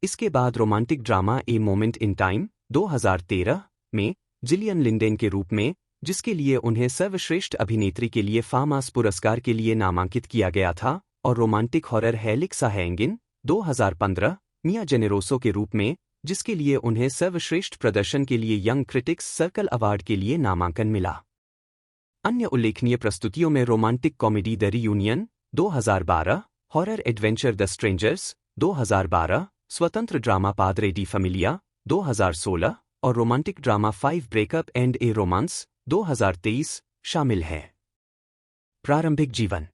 इसके बाद romantic drama a moment in time 2013 में जिलियन लिंडेन के रूप में, जिसके लिए उन्हें सर्वश्रेष्ठ अभिनेत्री के लिए फामास पुरस्कार के लिए नामांकित किया गया था, और रोमांटिक हॉरर हेलिक्सा हैंगिन 2015 मिया जेनेरोसो के रूप में, जिसके लिए उन्हें सर्वश्रेष्ठ प्रदर्शन के लिए यंग क्रिटिक्स सर्कल अवार्ड के लिए नामांकन मिला। अन्य उल्लेखनीय प्रस्तुतियों में romantic comedy the reunion 2012, horror adventure the strangers 2012, स्वतंत्र ड्रामा पाद्रे डी फैमिलिया 2016 और romantic drama 5 breakup and A romance 2023 शामिल है। प्रारंभिक जीवन।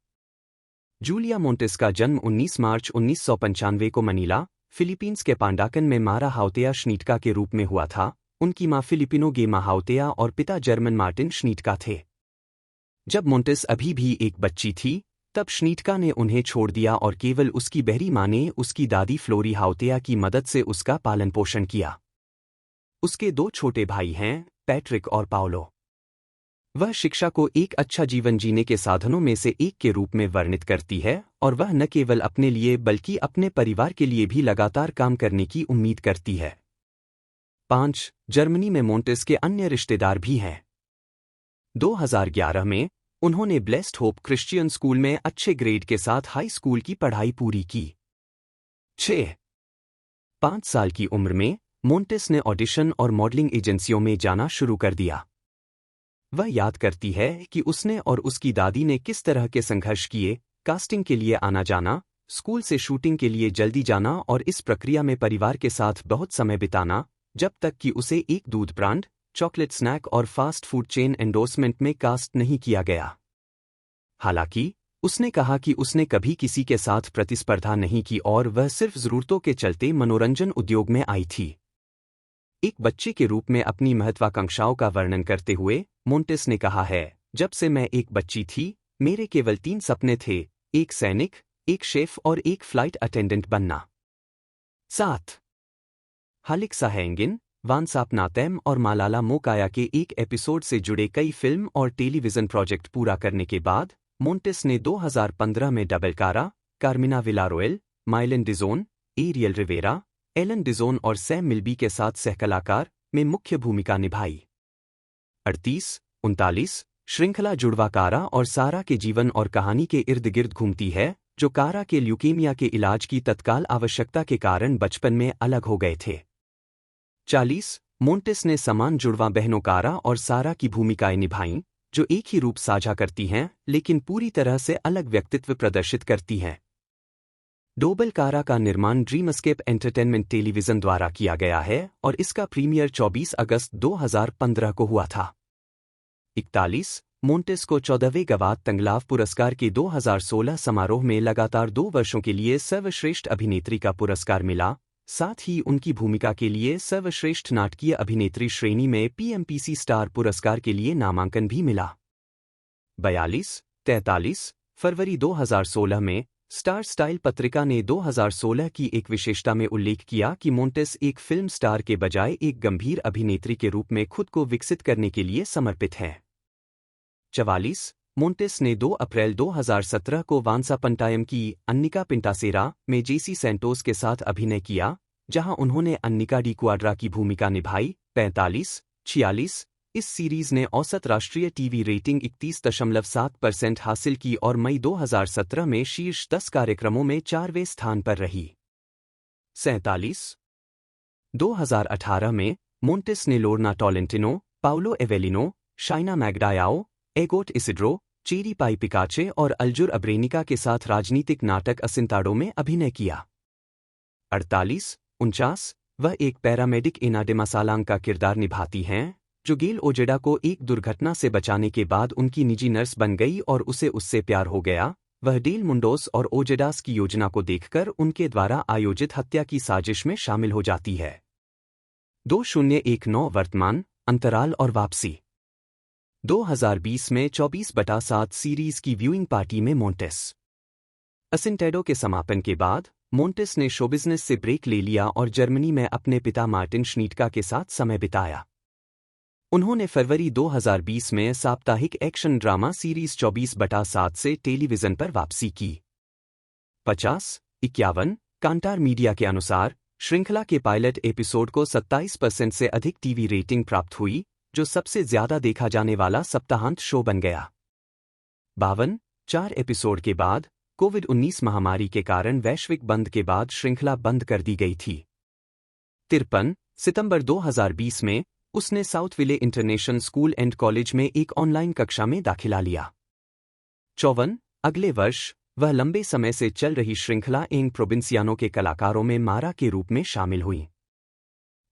जूलिया मोंटेस का जन्म 19 मार्च 1995 को मनीला, फिलीपींस के पांडाकन में मारा हाउतेया श्नीटका के रूप में हुआ था। उनकी मां फिलिपिनो गेमा हाउतेया और पिता जर्मन मार्टिन श्नीटका थे। जब मोंटेस अभी भी एक बच्ची थी, तब श्नीटका ने उन्हें छोड़ दिया और केवल उसकी बहरी मां ने उसकी दादी फ्लोरी हाउतेया की मदद से उसका पालन पोषण किया। उसके 2 छोटे भाई हैं, पैट्रिक और पाओलो। वह शिक्षा को एक अच्छा जीवन जीने के साधनों में से एक के रूप में वर्णित करती है और वह न केवल अपने लिए बल्कि अपने परिवार के लिए भी लगातार काम करने की उम्मीद करती है। 5. जर्मनी में मोंटेस के अन्य रिश्तेदार भी हैं। 2011 में उन्होंने ब्लेस्ड होप क्रिश्चियन स्कूल में अच्छे ग्रेड के साथ हाई स्कूल की पढ़ाई पूरी की। 6. 5 साल की उम्र में मोंटेस ने ऑडिशन और मॉडलिंग एजेंसियों में जाना शुरू कर दिया। वह याद करती है कि उसने और उसकी दादी ने किस तरह के संघर्ष किए, कास्टिंग के लिए आना जाना, स्कूल से शूटिंग के लिए जल्दी जाना और इस प्रक्रिया में परिवार के साथ बहुत समय बिताना, जब तक कि उसे एक दूध ब्रांड, चॉकलेट स्नैक और फास्ट फूड चेन एंडोर्समेंट में कास्ट नहीं किया गया। हालांकि उसने कहा कि उसने कभी किसी के साथ प्रतिस्पर्धा नहीं की और वह सिर्फ जरूरतों के चलते मनोरंजन उद्योग में आई थी। एक बच्चे के रूप में अपनी महत्वाकांक्षाओं का वर्णन करते हुए मोंटेस ने कहा है, जब से मैं एक बच्ची थी मेरे केवल 3 सपने थे, एक सैनिक, एक शेफ और एक फ्लाइट अटेंडेंट बनना। 7. हालिक्सा हैंगिन, वानसापनातैम और मालाला मोकाया के एक एपिसोड से जुड़े कई फिल्म और टेलीविजन प्रोजेक्ट पूरा करने के बाद मोंटेस ने 2015 में double Kara, Carmina Villaroel, Mylene Dizon, Ariel Rivera, Allen Dizon और सैम मिल्बी के साथ सहकलाकार में मुख्य भूमिका निभाई। 38, 39 श्रृंखला जुड़वा कारा और सारा के जीवन और कहानी के इर्द गिर्द घूमती है, जो कारा के ल्यूकेमिया के इलाज की तत्काल आवश्यकता के कारण बचपन में अलग हो गए थे। 40, मोंटेस ने समान जुड़वा बहनों कारा और सारा की भूमिकाएं निभाईं, जो एक ही रूप साझा करती हैं लेकिन पूरी तरह से अलग व्यक्तित्व प्रदर्शित करती हैं। डोबल कारा का निर्माण ड्रीमस्केप एंटरटेनमेंट टेलीविजन द्वारा किया गया है और इसका प्रीमियर 24 अगस्त 2015 को हुआ था। 41, मोंटेस को 14वें गवात तंगलाव पुरस्कार के 2016 समारोह में लगातार 2 वर्षों के लिए सर्वश्रेष्ठ अभिनेत्री का पुरस्कार मिला, साथ ही उनकी भूमिका के लिए सर्वश्रेष्ठ नाटकीय अभिनेत्री श्रेणी में पीएमपीसी स्टार पुरस्कार के लिए नामांकन भी मिला। 42, 43 फरवरी 2016 में स्टार स्टाइल पत्रिका ने 2016 की एक विशेषता में उल्लेख किया कि मोंटेस एक फिल्म स्टार के बजाय एक गंभीर अभिनेत्री के रूप में खुद को विकसित करने के लिए समर्पित है। 44, मोंटेस ने 2 अप्रैल 2017 को वानसापंटायम की अन्निका पिंटासेरा में जेसी सैंटोस के साथ अभिनय किया, जहां उन्होंने अन्निका डी क्वाड्रा की भूमिका निभाई। 45, 46 इस सीरीज ने औसत राष्ट्रीय टीवी रेटिंग 31.7% हासिल की और मई 2017 में शीर्ष 10 कार्यक्रमों में 4वें स्थान पर रही। 47, 2018 में मोंटेस ने लोर्ना टोलेंटिनो, पाउलो एवेलिनो, शाइना मैगडायाओ, एगोट इसिड्रो, चेरी पाई पिकाचे और अल्जुर अब्रेनिका के साथ राजनीतिक नाटक असिंताडो में अभिनय किया। 48, 49 वह एक पैरामेडिक इनाडेमासालांग का किरदार निभाती हैं, जो गेल ओजेडा को एक दुर्घटना से बचाने के बाद उनकी निजी नर्स बन गई और उसे उससे प्यार हो गया। वह डेल मुंडोस और ओजेडास की योजना को देखकर उनके द्वारा आयोजित हत्या की साजिश में शामिल हो जाती है। 2019 वर्तमान, अंतराल और वापसी। 2020 में 24/7 सीरीज की व्यूइंग पार्टी में मोंटेस। असिंटेडो के समापन के बाद मोंटेस ने शोबिजनेस से ब्रेक ले लिया और जर्मनी में अपने पिता मार्टिन श्नीटका के साथ समय बिताया। उन्होंने फरवरी 2020 में साप्ताहिक एक्शन ड्रामा सीरीज 24/7 से टेलीविजन पर वापसी की। 50, 51 कांटार मीडिया के अनुसार श्रृंखला के पायलट एपिसोड को 27% से अधिक टीवी रेटिंग प्राप्त हुई, जो सबसे ज्यादा देखा जाने वाला सप्ताहांत शो बन गया। 52, 4 एपिसोड के बाद कोविड-19 महामारी के कारण वैश्विक बंद के बाद श्रृंखला बंद कर दी गई थी। 53, सितंबर 2020 में उसने साउथविले इंटरनेशनल स्कूल एंड कॉलेज में एक ऑनलाइन कक्षा में दाखिला लिया। 54, अगले वर्ष वह लंबे समय से चल रही श्रृंखला एंग प्रोविंसियानो के कलाकारों में मारा के रूप में शामिल हुई।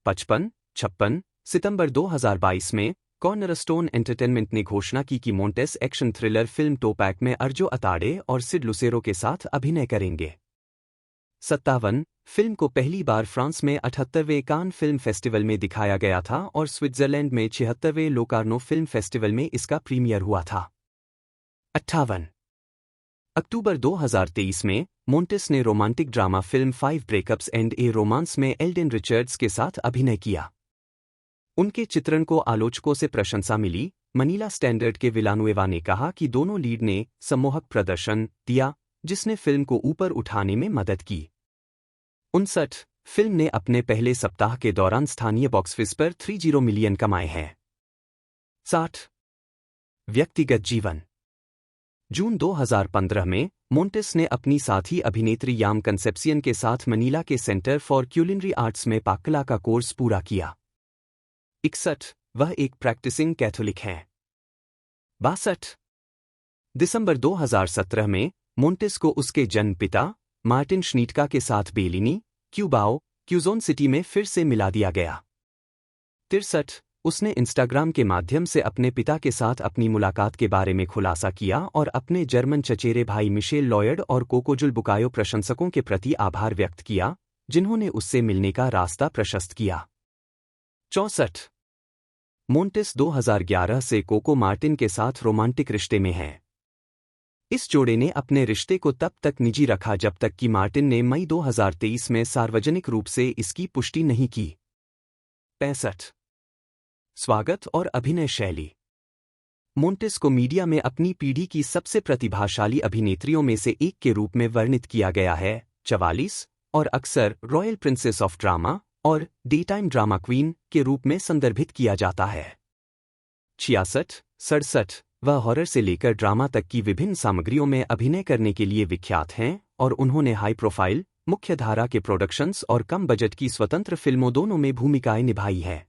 55, 56 सितंबर 2022 में कॉर्नरस्टोन एंटरटेनमेंट ने घोषणा की कि Montes action thriller film Tupac में अर्जो अताडे और सिड लुसेरो के साथ अभिनय करेंगे। 57, फिल्म को पहली बार फ्रांस में 78वें कान फिल्म फेस्टिवल में दिखाया गया था और स्विट्जरलैंड में 76वें लोकार्नो फिल्म फेस्टिवल में इसका प्रीमियर हुआ था। 58, अक्टूबर 2023 में मोंटेस ने romantic drama film 5 breakups and A romance में एल्डेन रिचर्ड्स के साथ अभिनय किया। उनके चित्रण को आलोचकों से प्रशंसा मिली। मनीला स्टैंडर्ड के विलानुएवा ने कहा कि दोनों लीड ने सम्मोहक प्रदर्शन दिया, जिसने फिल्म को ऊपर उठाने में मदद की। 59 फिल्म ने अपने पहले सप्ताह के दौरान स्थानीय बॉक्स ऑफिस पर 30 मिलियन कमाए हैं। 60 व्यक्तिगत जीवन। जून 2015 में मोंटेस ने अपनी साथी अभिनेत्री याम कंसेप्सियन के साथ मनीला के सेंटर फॉर क्यूलिनरी आर्ट्स में पाककला का कोर्स पूरा किया। 61 वह एक प्रैक्टिसिंग कैथोलिक हैं। 62 दिसंबर 2017 में मोंटेस को उसके जन्म पिता मार्टिन श्नीटका के साथ बेलिनी, क्यूबाओ, क्यूजोन सिटी में फिर से मिला दिया गया। 63 उसने इंस्टाग्राम के माध्यम से अपने पिता के साथ अपनी मुलाकात के बारे में खुलासा किया और अपने जर्मन चचेरे भाई मिशेल लॉयड और कोकोजुल बुकायो प्रशंसकों के प्रति आभार व्यक्त किया, जिन्होंने उससे मिलने का रास्ता प्रशस्त किया। 64 मोंटेस 2011 से कोको मार्टिन के साथ रोमांटिक रिश्ते में है। इस जोड़े ने अपने रिश्ते को तब तक निजी रखा जब तक कि मार्टिन ने मई 2023 में सार्वजनिक रूप से इसकी पुष्टि नहीं की। 65 स्वागत और अभिनय शैली। मोंटेस को मीडिया में अपनी पीढ़ी की सबसे प्रतिभाशाली अभिनेत्रियों में से एक के रूप में वर्णित किया गया है। 44 और अक्सर रॉयल प्रिंसेस ऑफ ड्रामा और डेटाइम ड्रामा क्वीन के रूप में संदर्भित किया जाता है। 66 67 वह हॉरर से लेकर ड्रामा तक की विभिन्न सामग्रियों में अभिनय करने के लिए विख्यात हैं और उन्होंने हाई प्रोफाइल, मुख्यधारा के प्रोडक्शंस और कम बजट की स्वतंत्र फिल्मों दोनों में भूमिकाएं निभाई है।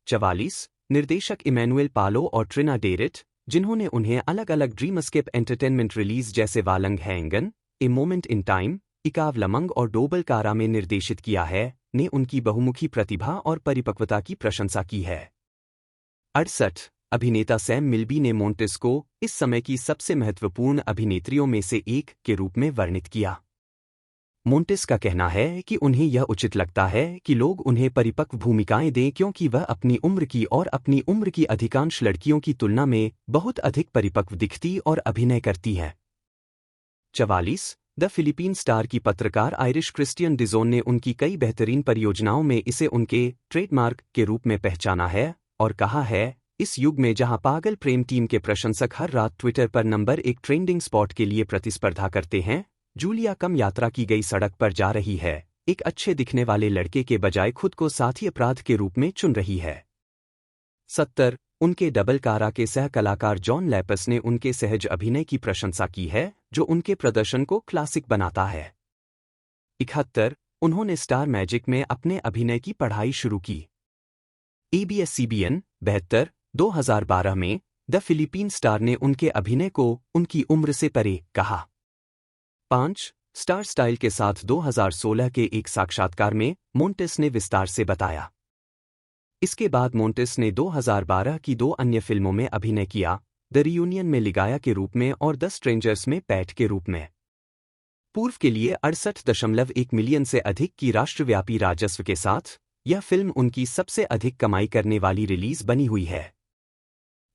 44 निर्देशक इमैनुएल पालो और ट्रिना डेरिट, जिन्होंने उन्हें अलग अलग ड्रीमस्केप एंटरटेनमेंट रिलीज जैसे Walang हैंगन, a moment in time, इकाव लमंग और डोबल कारा में निर्देशित किया है, ने उनकी बहुमुखी प्रतिभा और परिपक्वता की प्रशंसा की है। 68 अभिनेता सैम मिल्बी ने मोंटेस को इस समय की सबसे महत्वपूर्ण अभिनेत्रियों में से एक के रूप में वर्णित किया। मोंटेस का कहना है कि उन्हें यह उचित लगता है कि लोग उन्हें परिपक्व भूमिकाएं दें क्योंकि वह अपनी उम्र की और अपनी उम्र की अधिकांश लड़कियों की तुलना में बहुत अधिक परिपक्व दिखती और अभिनय करती है। 44 द फिलीपीन स्टार की पत्रकार आयरिश क्रिस्टियन डिजोन ने उनकी कई बेहतरीन परियोजनाओं में इसे उनके ट्रेडमार्क के रूप में पहचाना है और कहा है, इस युग में जहां पागल प्रेम टीम के प्रशंसक हर रात ट्विटर पर नंबर 1 ट्रेंडिंग स्पॉट के लिए प्रतिस्पर्धा करते हैं, जूलिया कम यात्रा की गई सड़क पर जा रही है, एक अच्छे दिखने वाले लड़के के बजाय खुद को साथी अपराध के रूप में चुन रही है। 70 उनके डबल कारा के सह कलाकार जॉन लैपस ने उनके सहज अभिनय की प्रशंसा की है, जो उनके प्रदर्शन को क्लासिक बनाता है। 71 उन्होंने स्टार मैजिक में अपने अभिनय की पढ़ाई शुरू की। ABS-CBN 72 2012 में द फिलीपीन स्टार ने उनके अभिनय को उनकी उम्र से परे कहा। 5 स्टार स्टाइल के साथ 2016 के एक साक्षात्कार में मोंटेस ने विस्तार से बताया। इसके बाद मोंटेस ने 2012 की 2 अन्य फिल्मों में अभिनय किया, द रियूनियन में लिगाया के रूप में और द स्ट्रेंजर्स में पैट के रूप में। पूर्व के लिए 68.1 मिलियन से अधिक की राष्ट्रव्यापी राजस्व के साथ यह फिल्म उनकी सबसे अधिक कमाई करने वाली रिलीज बनी हुई है।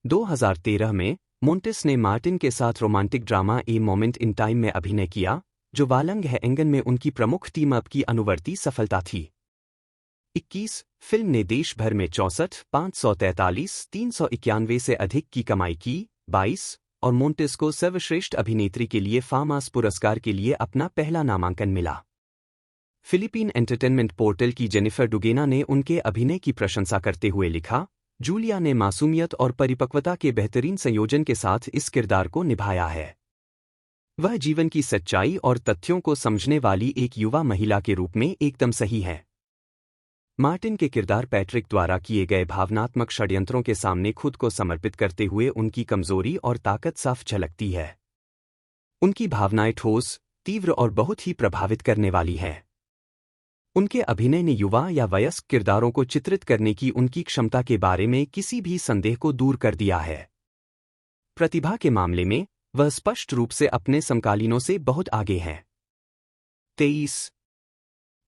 2013 में मोंटेस ने मार्टिन के साथ romantic drama a moment in time में अभिनय किया, जो वालंग हैंगन में उनकी प्रमुख टीम अप की अनुवर्ती सफलता थी। 21 फिल्म ने देश भर में 64, 543, 391 से अधिक की कमाई की। 22 और मोंटेस को सर्वश्रेष्ठ अभिनेत्री के लिए फामास पुरस्कार के लिए अपना पहला नामांकन मिला। फिलीपीन एंटरटेनमेंट पोर्टल की जेनिफर डुगेना ने उनके अभिनय की प्रशंसा करते हुए लिखा, जूलिया ने मासूमियत और परिपक्वता के बेहतरीन संयोजन के साथ इस किरदार को निभाया है। वह जीवन की सच्चाई और तथ्यों को समझने वाली एक युवा महिला के रूप में एकदम सही है। मार्टिन के किरदार पैट्रिक द्वारा किए गए भावनात्मक षड्यंत्रों के सामने खुद को समर्पित करते हुए उनकी कमजोरी और ताकत साफ झलकती है। उनकी भावनाएं ठोस, तीव्र और बहुत ही प्रभावित करने वाली हैं। उनके अभिनय ने युवा या वयस्क किरदारों को चित्रित करने की उनकी क्षमता के बारे में किसी भी संदेह को दूर कर दिया है। प्रतिभा के मामले में वह स्पष्ट रूप से अपने समकालीनों से बहुत आगे हैं। 23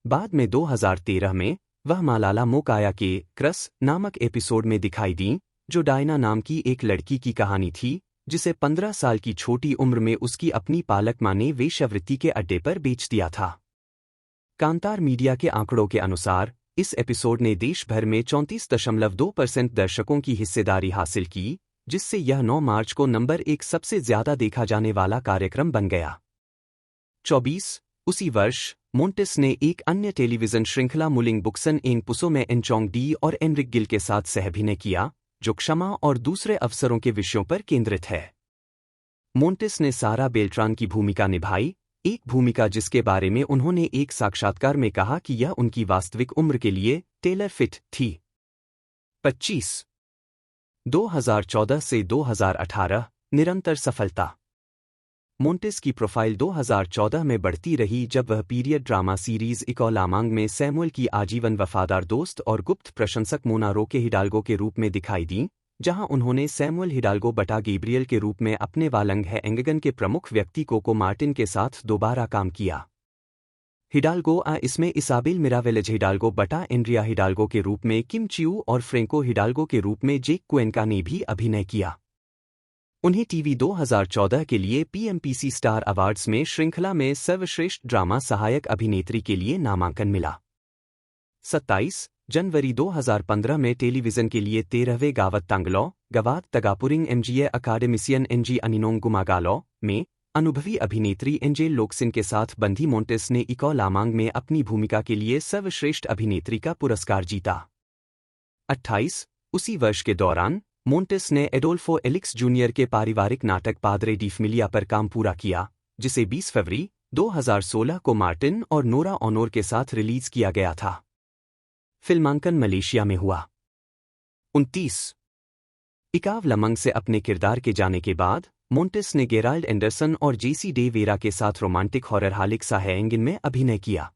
बाद में 2013 में वह मालाला मोकाया के क्रस नामक एपिसोड में दिखाई दी, जो डायना नाम की एक लड़की की कहानी थी, जिसे 15 साल की छोटी उम्र में उसकी अपनी पालक मां ने वेश्यावृत्ति के अड्डे पर बेच दिया था। कांतार मीडिया के आंकड़ों के अनुसार इस एपिसोड ने देश भर में 34.2% दर्शकों की हिस्सेदारी हासिल की, जिससे यह 9 मार्च को नंबर 1 सबसे ज्यादा देखा जाने वाला कार्यक्रम बन गया। 24 उसी वर्ष मोंटेस ने एक अन्य टेलीविजन श्रृंखला मुलिंग बुक्सन एंग पुसो में एनचोंग डी और एनरिक गिल के साथ सहअभिनय किया, जो क्षमा और दूसरे अवसरों के विषयों पर केंद्रित है। मोंटेस ने सारा बेल्ट्रान की भूमिका निभाई, एक भूमिका जिसके बारे में उन्होंने एक साक्षात्कार में कहा कि यह उनकी वास्तविक उम्र के लिए टेलर फिट थी। 25 2014 से 2018 निरंतर सफलता। मोंटेस की प्रोफाइल 2014 में बढ़ती रही जब वह period drama series eco Lamang में सैमुअल की आजीवन वफादार दोस्त और गुप्त प्रशंसक मोना रोके हिडाल्गो के रूप में दिखाई दी, जहां उन्होंने सैमुअल हिडाल्गो बटा गैब्रियल के रूप में अपने वालंग है एंगगन के प्रमुख व्यक्ति कोको मार्टिन के साथ दोबारा काम किया। हिडाल्गो इसमें इसाबेल मिरावेलेज हिडाल्गो बटा एंड्रिया हिडाल्गो के रूप में किम चिऊ और फ्रेंको हिडाल्गो के रूप में जेक क्वेनका ने भी अभिनय किया। उन्हें टीवी 2014 के लिए पीएमपीसी स्टार अवार्ड्स में श्रृंखला में सर्वश्रेष्ठ ड्रामा सहायक अभिनेत्री के लिए नामांकन मिला। 27 जनवरी 2015 में टेलीविजन के लिए 13वें गावत तांगलो गवात तगापुरिंग एमजीए अकाडेमिसियन एनजी अनिनोंग गुमागालो में अनुभवी अभिनेत्री एंजेल लोक्सिन के साथ बंधी मोंटेस ने इको लामांग में अपनी भूमिका के लिए सर्वश्रेष्ठ अभिनेत्री का पुरस्कार जीता। 28 उसी वर्ष के दौरान मोंटेस ने एडोल्फो एलिक्स जूनियर के पारिवारिक नाटक पाद्रे डी फैमिलिया पर काम पूरा किया, जिसे 20 फरवरी 2016 को मार्टिन और नोरा ऑनोर के साथ रिलीज किया गया था। फिल्मांकन मलेशिया में हुआ। 29 इकाव लमंग से अपने किरदार के जाने के बाद मोंटेस ने गेराल्ड एंडरसन और जेसी डे वेरा के साथ रोमांटिक हॉरर हालिक्सा हैंगिन में अभिनय किया।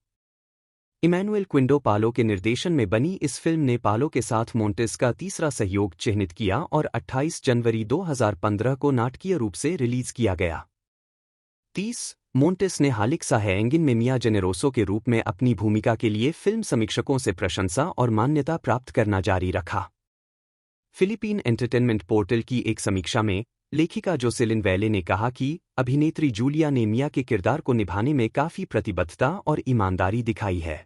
इमैनुएल क्विंडो पालो के निर्देशन में बनी इस फिल्म ने पालो के साथ मोंटेस का तीसरा सहयोग चिह्नित किया और 28 जनवरी 2015 को नाटकीय रूप से रिलीज किया गया। 30 मोंटेस ने हालिक्सा हैंगिन में मिया जेनेरोसो के रूप में अपनी भूमिका के लिए फिल्म समीक्षकों से प्रशंसा और मान्यता प्राप्त करना जारी रखा। फिलीपीन एंटरटेनमेंट पोर्टल की एक समीक्षा में लेखिका जोसेलिन वैले ने कहा कि अभिनेत्री जूलिया ने मिया के किरदार को निभाने में काफी प्रतिबद्धता और ईमानदारी दिखाई है।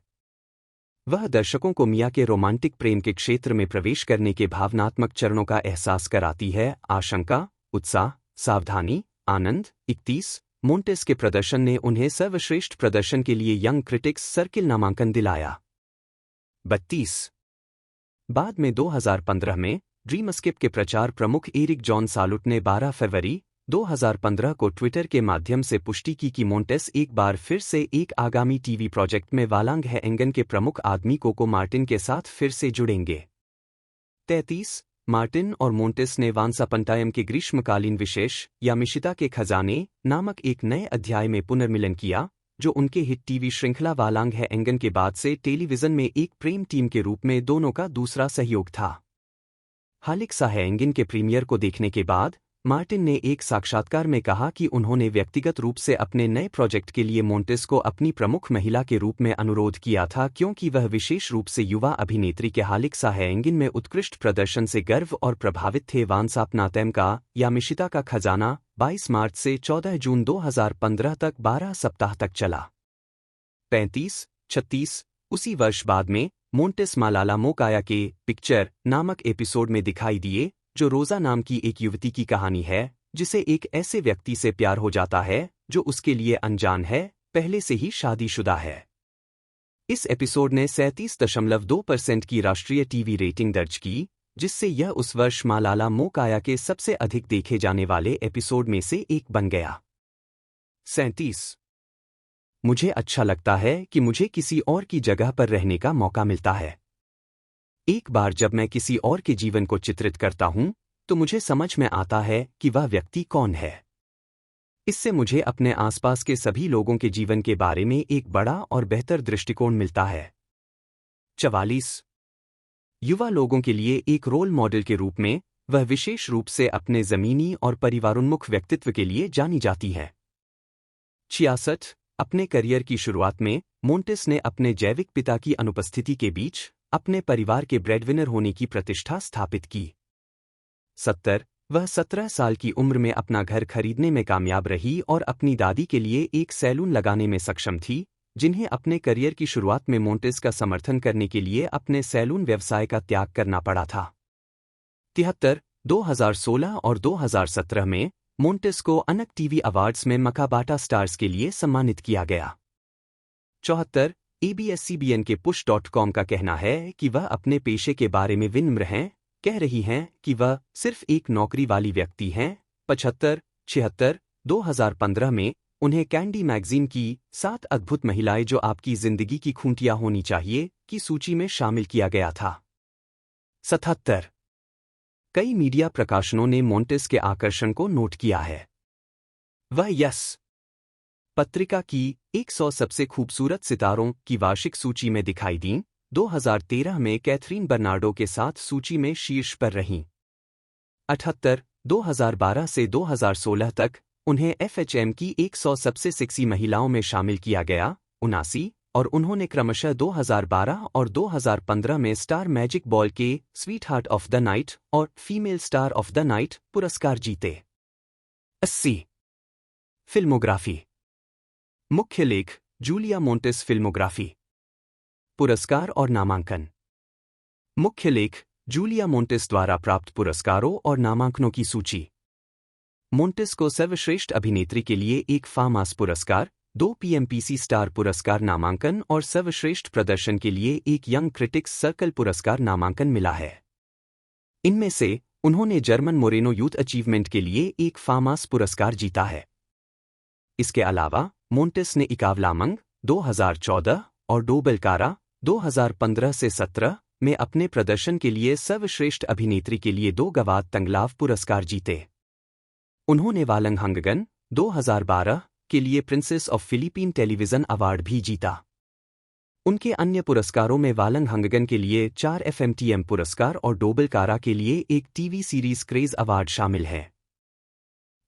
वह दर्शकों को मिया के रोमांटिक प्रेम के क्षेत्र में प्रवेश करने के भावनात्मक चरणों का एहसास कराती है। आशंका, उत्साह, सावधानी, आनंद। 31 मोंटेस के प्रदर्शन ने उन्हें सर्वश्रेष्ठ प्रदर्शन के लिए यंग क्रिटिक्स सर्किल नामांकन दिलाया। 32 बाद में 2015 में ड्रीमस्केप के प्रचार प्रमुख एरिक जॉन सालुट ने 12 फरवरी 2015 को ट्विटर के माध्यम से पुष्टि की कि मोंटेस एक बार फिर से एक आगामी टीवी प्रोजेक्ट में वालांग है एंगन के प्रमुख आदमी कोको मार्टिन के साथ फिर से जुड़ेंगे। 33 मार्टिन और मोंटेस ने वांसापंटायम के ग्रीष्मकालीन विशेष या मिशिता के खजाने नामक एक नए अध्याय में पुनर्मिलन किया, जो उनके हिट टीवी श्रृंखला वालांग है एंगन के बाद से टेलीविजन में एक प्रेम टीम के रूप में दोनों का दूसरा सहयोग था। हालिक्सा है एंगन के प्रीमियर को देखने के बाद मार्टिन ने एक साक्षात्कार में कहा कि उन्होंने व्यक्तिगत रूप से अपने नए प्रोजेक्ट के लिए मोंटेस को अपनी प्रमुख महिला के रूप में अनुरोध किया था, क्योंकि वह विशेष रूप से युवा अभिनेत्री के हालिक्सा है एंगन में उत्कृष्ट प्रदर्शन से गर्व और प्रभावित थे। वांसापनातैम का या मिशिता का खजाना 22 मार्च से 14 जून 2015 तक 12 सप्ताह तक चला। 35-36 उसी वर्ष बाद में मोंटेस मालाला मोकाया के पिक्चर नामक एपिसोड में दिखाई दिए, जो रोजा नाम की एक युवती की कहानी है जिसे एक ऐसे व्यक्ति से प्यार हो जाता है जो उसके लिए अनजान है, पहले से ही शादीशुदा है। इस एपिसोड ने 37.2% की राष्ट्रीय टीवी रेटिंग दर्ज की, जिससे यह उस वर्ष मालाला मोकाया के सबसे अधिक देखे जाने वाले एपिसोड में से एक बन गया। 37 मुझे अच्छा लगता है कि मुझे किसी और की जगह पर रहने का मौका मिलता है। एक बार जब मैं किसी और के जीवन को चित्रित करता हूं, तो मुझे समझ में आता है कि वह व्यक्ति कौन है। इससे मुझे अपने आसपास के सभी लोगों के जीवन के बारे में एक बड़ा और बेहतर दृष्टिकोण मिलता है। 44 युवा लोगों के लिए एक रोल मॉडल के रूप में वह विशेष रूप से अपने जमीनी और परिवारोन्मुख व्यक्तित्व के लिए जानी जाती है। 66 अपने करियर की शुरुआत में मोंटेस ने अपने जैविक पिता की अनुपस्थिति के बीच अपने परिवार के ब्रेडविनर होने की प्रतिष्ठा स्थापित की। 70 वह 17 साल की उम्र में अपना घर खरीदने में कामयाब रही और अपनी दादी के लिए एक सैलून लगाने में सक्षम थी, जिन्हें अपने करियर की शुरुआत में मोंटेस का समर्थन करने के लिए अपने सैलून व्यवसाय का त्याग करना पड़ा था। 73, 2016 और 2017 में मोंटेस को अनक टीवी अवार्ड्स में मकाबाटा स्टार्स के लिए सम्मानित किया गया। 74, ABS-CBN के push.com का कहना है कि वह अपने पेशे के बारे में विनम्र हैं, कह रही हैं कि वह सिर्फ एक नौकरी वाली व्यक्ति हैं। 75, 76, 2015 में उन्हें कैंडी मैगजीन की 7 अद्भुत महिलाएं जो आपकी जिंदगी की खूंटियां होनी चाहिए की सूची में शामिल किया गया था। 77, कई मीडिया प्रकाशनों ने मोंटेस के आकर्षण को नोट किया है। वह यस पत्रिका की 100 सबसे खूबसूरत सितारों की वार्षिक सूची में दिखाई दीं। 2013 में कैथरीन बर्नार्डो के साथ सूची में शीर्ष पर रहीं। 78, 2012 से 2016 तक उन्हें FHM की 100 सबसे सेक्सी महिलाओं में शामिल किया गया। 79, और उन्होंने क्रमशः 2012 और 2015 में स्टार मैजिक बॉल के sweet heart of the night और female star of the night पुरस्कार जीते। 80, फिल्मोग्राफी। मुख्य लेख जूलिया मोंटेस फिल्मोग्राफी, पुरस्कार और नामांकन। मुख्य लेख जूलिया मोंटेस द्वारा प्राप्त पुरस्कारों और नामांकनों की सूची। मोंटेस को सर्वश्रेष्ठ अभिनेत्री के लिए एक फामास पुरस्कार, 2 PMPC स्टार पुरस्कार नामांकन और सर्वश्रेष्ठ प्रदर्शन के लिए एक यंग क्रिटिक्स सर्कल पुरस्कार नामांकन मिला है। इनमें से उन्होंने जर्मन मोरेनो यूथ अचीवमेंट के लिए एक फामास पुरस्कार जीता है। इसके अलावा मोंटेस ने इकावलामंग 2014 और डोबलकारा 2015 से 17 में अपने प्रदर्शन के लिए सर्वश्रेष्ठ अभिनेत्री के लिए 2 गवात तंगलाव पुरस्कार जीते। उन्होंने वालंग हंगगन 2012 के लिए princess of Philippine television award भी जीता। उनके अन्य पुरस्कारों में वालंग हंगगन के लिए 4 FMTM पुरस्कार और डोबलकारा के लिए एक टीवी सीरीज क्रेज अवार्ड शामिल है।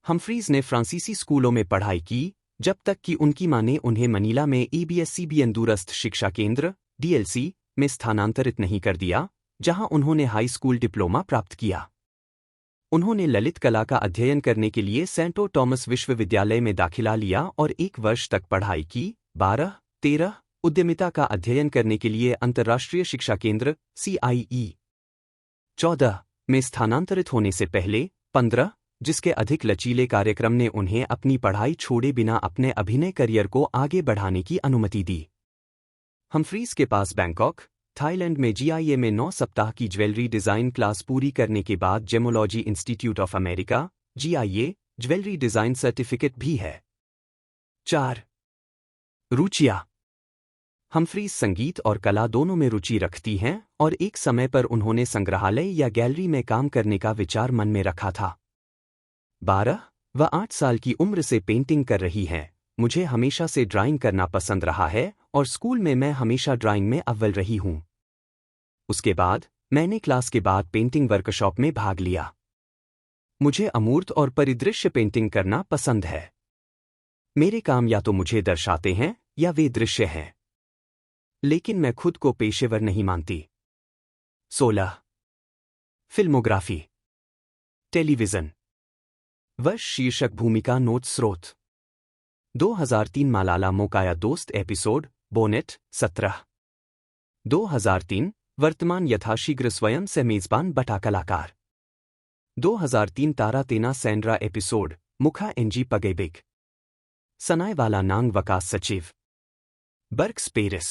हम्फ्रीज ने फ्रांसीसी स्कूलों में पढ़ाई की, जब तक कि उनकी मां ने उन्हें मनीला में ABS-CBN दूरस्थ शिक्षा केंद्र DLC में स्थानांतरित नहीं कर दिया, जहां उन्होंने हाई स्कूल डिप्लोमा प्राप्त किया। उन्होंने ललित कला का अध्ययन करने के लिए सेंटो टॉमस विश्वविद्यालय में दाखिला लिया और 1 वर्ष तक पढ़ाई की। 12, 13, उद्यमिता का अध्ययन करने के लिए अंतर्राष्ट्रीय शिक्षा केंद्र CIE 14 में स्थानांतरित होने से पहले। 15, जिसके अधिक लचीले कार्यक्रम ने उन्हें अपनी पढ़ाई छोड़े बिना अपने अभिनय करियर को आगे बढ़ाने की अनुमति दी। हम्फ्रीज के पास बैंकॉक, थाईलैंड में GIA में 9 सप्ताह की ज्वेलरी डिज़ाइन क्लास पूरी करने के बाद gemology institute of America GIA jewellery design certificate भी है। 4, रुचियाँ। हम्फ्रीज संगीत और कला दोनों में रुचि रखती हैं और एक समय पर उन्होंने संग्रहालय या गैलरी में काम करने का विचार मन में रखा था। 12, वह 8 साल की उम्र से पेंटिंग कर रही हैं। मुझे हमेशा से ड्राइंग करना पसंद रहा है और स्कूल में मैं हमेशा ड्राइंग में अव्वल रही हूँ। उसके बाद मैंने क्लास के बाद पेंटिंग वर्कशॉप में भाग लिया। मुझे अमूर्त और परिदृश्य पेंटिंग करना पसंद है। मेरे काम या तो मुझे दर्शाते हैं या वे दृश्य हैं, लेकिन मैं खुद को पेशेवर नहीं मानती। 16, फिल्मोग्राफी। टेलीविजन। वर्ष शीर्षक भूमिका नोट स्रोत 2003 मलाला मोकाया दोस्त एपिसोड बोनेट 17 2003 वर्तमान यथाशीघ्र स्वयं से मेजबान बटा कलाकार 2003 तारा तेना सैंड्रा एपिसोड मुखा एनजी पगेबिग सनाय वाला नांग वकास सचिव बर्क्स Paris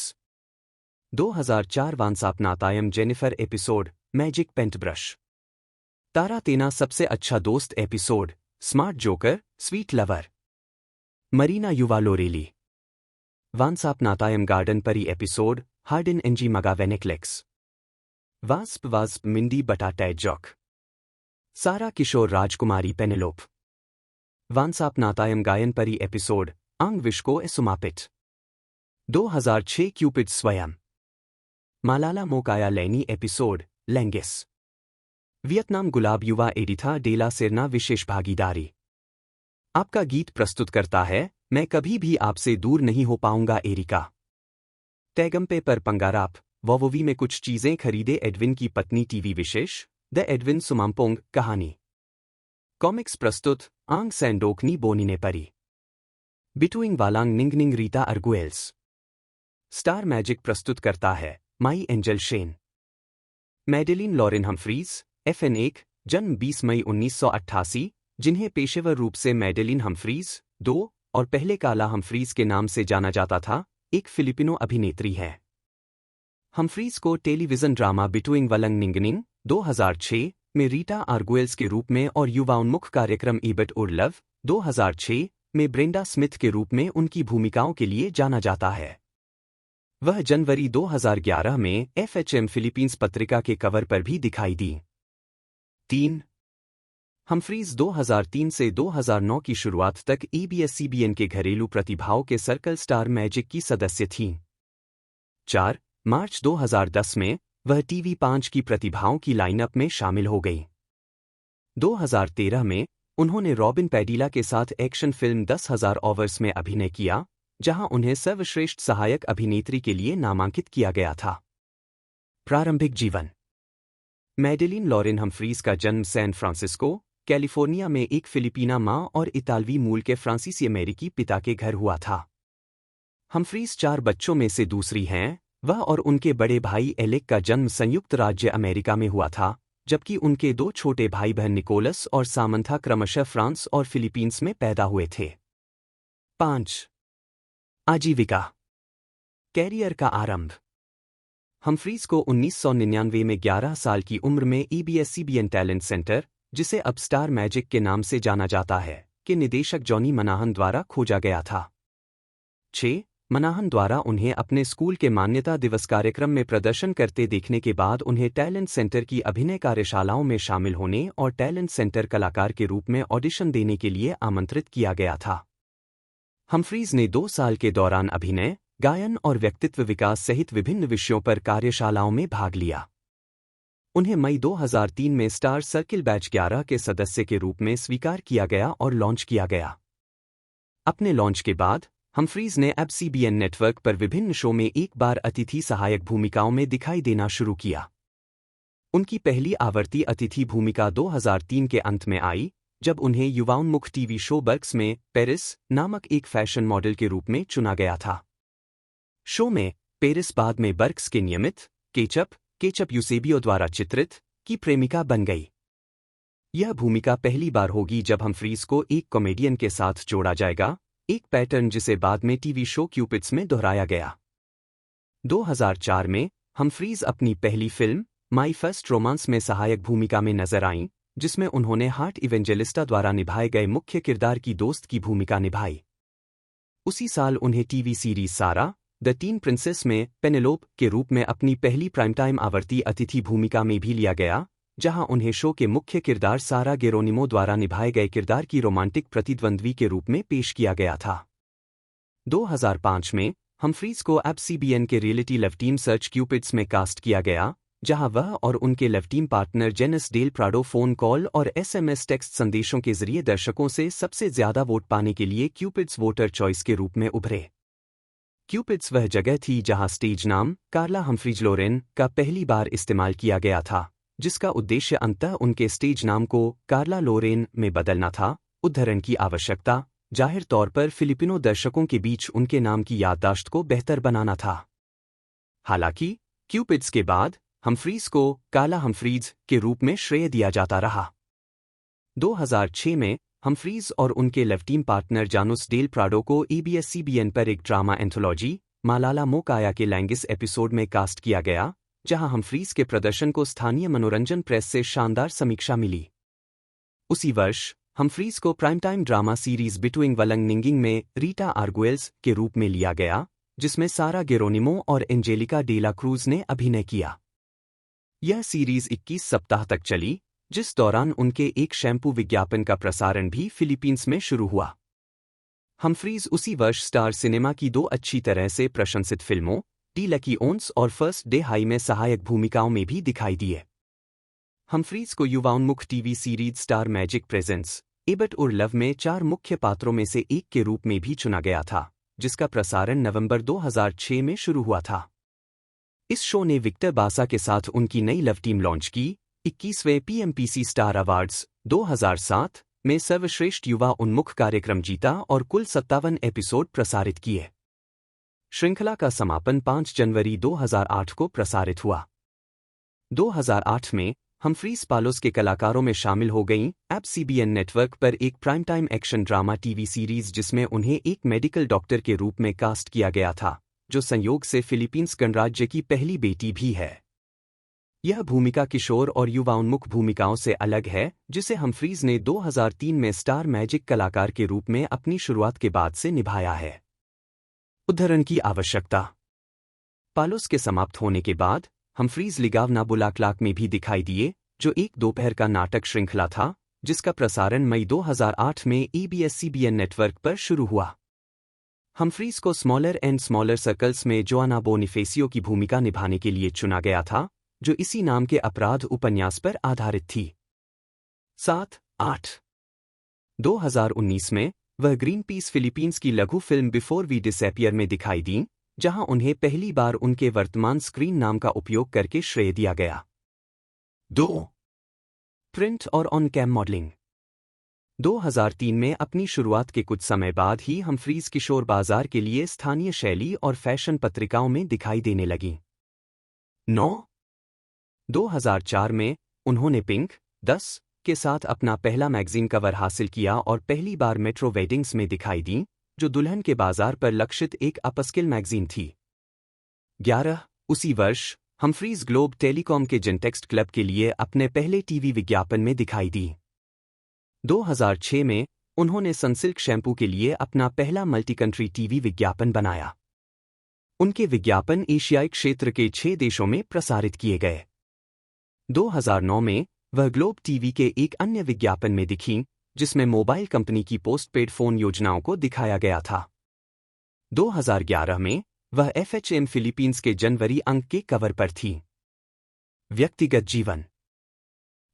2004 Wansapanataym Jennifer episode magic paintbrush तारा तेना सबसे अच्छा दोस्त episode smart joker sweet lover Marina युवा लोरेली वांसापनातायम गार्डन परी एपिसोड हार्डिन एनजी मगावेनेक्लेक्स वास्प मिंडी बटा टैजॉक सारा किशोर राजकुमारी पेनेलोप वांसापनातायम गायन परी एपिसोड आंग विश्को एसुमापिट 2006 क्यूपिड स्वयं मालाला मोकाया लैनी एपिसोड लैंगिस वियतनाम गुलाब युवा एडिथा डेला सिरना विशेष भागीदारी आपका गीत प्रस्तुत करता है मैं कभी भी आपसे दूर नहीं हो पाऊंगा एरिका टैगम्पे पर पंगाराप वोवोवी में कुछ चीजें खरीदे एडविन की पत्नी टीवी विशेष द एडविन सुमाम्पोंग कहानी कॉमिक्स प्रस्तुत आंग सैंडोकनी बोनीने परी बिटुइंग वालांग निंगनिंग रीता अर्गुएल्स स्टार मैजिक प्रस्तुत करता है my angel Shane. Madeline Lauren Humphries, FN1, जन्म 20 मई 1988, जिन्हें पेशेवर रूप से मैडेलिन हम्फ्रीज 2 और पहले काला हम्फ्रीज के नाम से जाना जाता था, एक फिलिपिनो अभिनेत्री है। हम्फ्रीज को टेलीविजन ड्रामा बिटूइंग वलंग निंगनिंग 2006 में रीटा आर्गुएल्स के रूप में और युवाउन्मुख कार्यक्रम एबट और लव 2006 में ब्रेंडा स्मिथ के रूप में उनकी भूमिकाओं के लिए जाना जाता है। वह जनवरी 2011 में FHM फिलीपींस पत्रिका के कवर पर भी दिखाई दी। 3. हम्फ्रीज 2003 से 2009 की शुरुआत तक ABS-CBN के घरेलू प्रतिभाओं के सर्कल स्टार मैजिक की सदस्य थीं। 4. मार्च 2010 में वह TV5 की प्रतिभाओं की लाइनअप में शामिल हो गई। 2013 में उन्होंने रॉबिन पैडिला के साथ एक्शन फिल्म 10,000 ऑवर्स में अभिनय किया, जहां उन्हें सर्वश्रेष्ठ सहायक अभिनेत्री के लिए नामांकित किया गया था। प्रारंभिक जीवन। मैडेलिन लॉरेन हम्फ्रीज का जन्म सैन फ्रांसिस्को, कैलिफोर्निया में एक फिलिपीना मां और इतालवी मूल के फ्रांसीसी अमेरिकी पिता के घर हुआ था। हम्फ्रीज 4 बच्चों में से दूसरी हैं। वह और उनके बड़े भाई एलेक का जन्म संयुक्त राज्य अमेरिका में हुआ था, जबकि उनके 2 छोटे भाई बहन निकोलस और सामंथा क्रमशः फ्रांस और फिलीपींस में पैदा हुए थे। 5. आजीविका। कैरियर का आरंभ। हम्फ्रीज को 1999 में 11 साल की उम्र में ABS-CBN टैलेंट सेंटर, जिसे अब स्टार मैजिक के नाम से जाना जाता है, के निदेशक जॉनी मनाहन द्वारा खोजा गया था। 6. मनाहन द्वारा उन्हें अपने स्कूल के मान्यता दिवस कार्यक्रम में प्रदर्शन करते देखने के बाद उन्हें टैलेंट सेंटर की अभिनय कार्यशालाओं में शामिल होने और टैलेंट सेंटर कलाकार के रूप में ऑडिशन देने के लिए आमंत्रित किया गया था। हम्फ्रीज ने 2 साल के दौरान अभिनय, गायन और व्यक्तित्व विकास सहित विभिन्न विषयों पर कार्यशालाओं में भाग लिया। उन्हें मई 2003 में स्टार सर्किल बैच 11 के सदस्य के रूप में स्वीकार किया गया और लॉन्च किया गया। अपने लॉन्च के बाद हम्फ्रीज ने अब CBN नेटवर्क पर विभिन्न शो में एक बार अतिथि सहायक भूमिकाओं में दिखाई देना शुरू किया। उनकी पहली आवर्ती अतिथि भूमिका 2003 के अंत में आई, जब उन्हें युवाउन्मुख TV शो बर्क्स में पेरिस नामक एक फैशन मॉडल के रूप में चुना गया था। शो में पेरिस बाद में बर्क्स के नियमित केचप यूसेबियो द्वारा चित्रित की प्रेमिका बन गई। यह भूमिका पहली बार होगी जब हम्फ्रीज को एक कॉमेडियन के साथ जोड़ा जाएगा, एक पैटर्न जिसे बाद में TV शो क्यूपिड्स में दोहराया गया। 2004 में हम्फ्रीज अपनी पहली फिल्म माई फर्स्ट रोमांस में सहायक भूमिका में नजर आईं, जिसमें उन्होंने हार्ट इवेंजेलिस्टा द्वारा निभाए गए मुख्य किरदार की दोस्त की भूमिका निभाई। उसी साल उन्हें TV सीरीज सारा द टीन प्रिंसेस में पेनेलोप के रूप में अपनी पहली प्राइमटाइम आवर्ती अतिथि भूमिका में भी लिया गया, जहां उन्हें शो के मुख्य किरदार सारा गेरोनिमो द्वारा निभाए गए किरदार की रोमांटिक प्रतिद्वंद्वी के रूप में पेश किया गया था। 2005 में हम्फ्रीज को अब CBN के reality love team search cupids में कास्ट किया गया, जहां वह और उनके love team partner Janice Del Prado phone call और SMS टेक्स्ट संदेशों के जरिए दर्शकों से सबसे ज्यादा वोट पाने के लिए क्यूपिड्स वोटर चॉइस के रूप में उभरे। क्यूपिड्स वह जगह थी जहां स्टेज नाम कार्ला हम्फ्रीज लोरेन का पहली बार इस्तेमाल किया गया था, जिसका उद्देश्य अंततः उनके स्टेज नाम को कार्ला लोरेन में बदलना था। उद्धरण की आवश्यकता जाहिर तौर पर फिलिपिनो दर्शकों के बीच उनके नाम की याददाश्त को बेहतर बनाना था। हालांकि क्यूपिड्स के बाद हम्फ्रीज को काला हम्फ्रीज के रूप में श्रेय दिया जाता रहा। 2006 में हम्फ्रीज और उनके love team partner Janus del Prado को ABS-CBN पर एक ड्रामा एंथोलॉजी मालाला मोकाया के लैंगिस एपिसोड में कास्ट किया गया, जहां हम्फ्रीज के प्रदर्शन को स्थानीय मनोरंजन प्रेस से शानदार समीक्षा मिली। उसी वर्ष हम्फ्रीज को प्राइमटाइम ड्रामा सीरीज बिटूइंग वलंग निंगिंग में रीटा आर्गुएल्स के रूप में लिया गया, जिसमें सारा गेरोनिमो और एंजेलिका डेला क्रूज ने अभिनय किया। यह सीरीज 21 सप्ताह तक चली, जिस दौरान उनके एक शैम्पू विज्ञापन का प्रसारण भी फिलीपींस में शुरू हुआ। हम्फ्रीज उसी वर्ष स्टार सिनेमा की 2 अच्छी तरह से प्रशंसित फिल्मों डी लकी ओन्स और फर्स्ट डे हाई में सहायक भूमिकाओं में भी दिखाई दिए। हम्फ्रीज को युवाउन्मुख TV series star magic presents Abbott और लव में 4 मुख्य पात्रों में से एक के रूप में भी चुना गया था, जिसका प्रसारण नवंबर 2006 में शुरू हुआ था। इस शो ने विक्टर बासा के साथ उनकी नई लव टीम लॉन्च की। 21वें PMPC स्टार अवार्ड्स 2007 में सर्वश्रेष्ठ युवा उन्मुख कार्यक्रम जीता और कुल 57 एपिसोड प्रसारित किए। श्रृंखला का समापन 5 जनवरी 2008 को प्रसारित हुआ। 2008 में हम्फ्रीज पालोस के कलाकारों में शामिल हो गईं अब CBN नेटवर्क पर एक prime time action drama TV series जिसमें उन्हें एक मेडिकल डॉक्टर के रूप में कास्ट किया गया था, जो संयोग से फिलीपींस गणराज्य की पहली बेटी भी है। यह भूमिका किशोर और युवाउन्मुख भूमिकाओं से अलग है, जिसे हम्फ्रीज ने 2003 में स्टार मैजिक कलाकार के रूप में अपनी शुरुआत के बाद से निभाया है। उद्धरण की आवश्यकता। पालोस के समाप्त होने के बाद हम्फ्रीज लिगाव ना बुलाक्लाक में भी दिखाई दिए, जो एक दोपहर का नाटक श्रृंखला था जिसका प्रसारण मई 2008 में ABS-CBN नेटवर्क पर शुरू हुआ। हम्फ्रीज को स्मॉलर एंड स्मॉलर सर्कल्स में जोआना बोनिफेसियो की भूमिका निभाने के लिए चुना गया था, जो इसी नाम के अपराध उपन्यास पर आधारित थी। 7-8 2019 में वह ग्रीन पीस फिलीपींस की लघु फिल्म बिफोर वी डिसएपियर में दिखाई दीं, जहां उन्हें पहली बार उनके वर्तमान स्क्रीन नाम का उपयोग करके श्रेय दिया गया। 2 प्रिंट और ऑन कैम मॉडलिंग। 2003 में अपनी शुरुआत के कुछ समय बाद ही हम्फ्रीज किशोर बाजार के लिए स्थानीय शैली और फैशन पत्रिकाओं में दिखाई देने लगीं। 9 2004 में उन्होंने पिंक 10 के साथ अपना पहला मैगजीन कवर हासिल किया और पहली बार मेट्रो वेडिंग्स में दिखाई दीं, जो दुल्हन के बाजार पर लक्षित एक अपस्किल मैगजीन थी। 11 उसी वर्ष हम्फ्रीज ग्लोब टेलीकॉम के जेंटेक्स्ट क्लब के लिए अपने पहले टीवी विज्ञापन में दिखाई दी। 2006 में उन्होंने सनसिल्क शैम्पू के लिए अपना पहला मल्टीकंट्री टीवी विज्ञापन बनाया। उनके विज्ञापन एशियाई क्षेत्र के 6 देशों में प्रसारित किए गए। 2009 में वह ग्लोब टीवी के एक अन्य विज्ञापन में दिखीं, जिसमें मोबाइल कंपनी की पोस्टपेड फोन योजनाओं को दिखाया गया था। 2011 में वह FHM फिलीपींस के जनवरी अंक के कवर पर थी। व्यक्तिगत जीवन।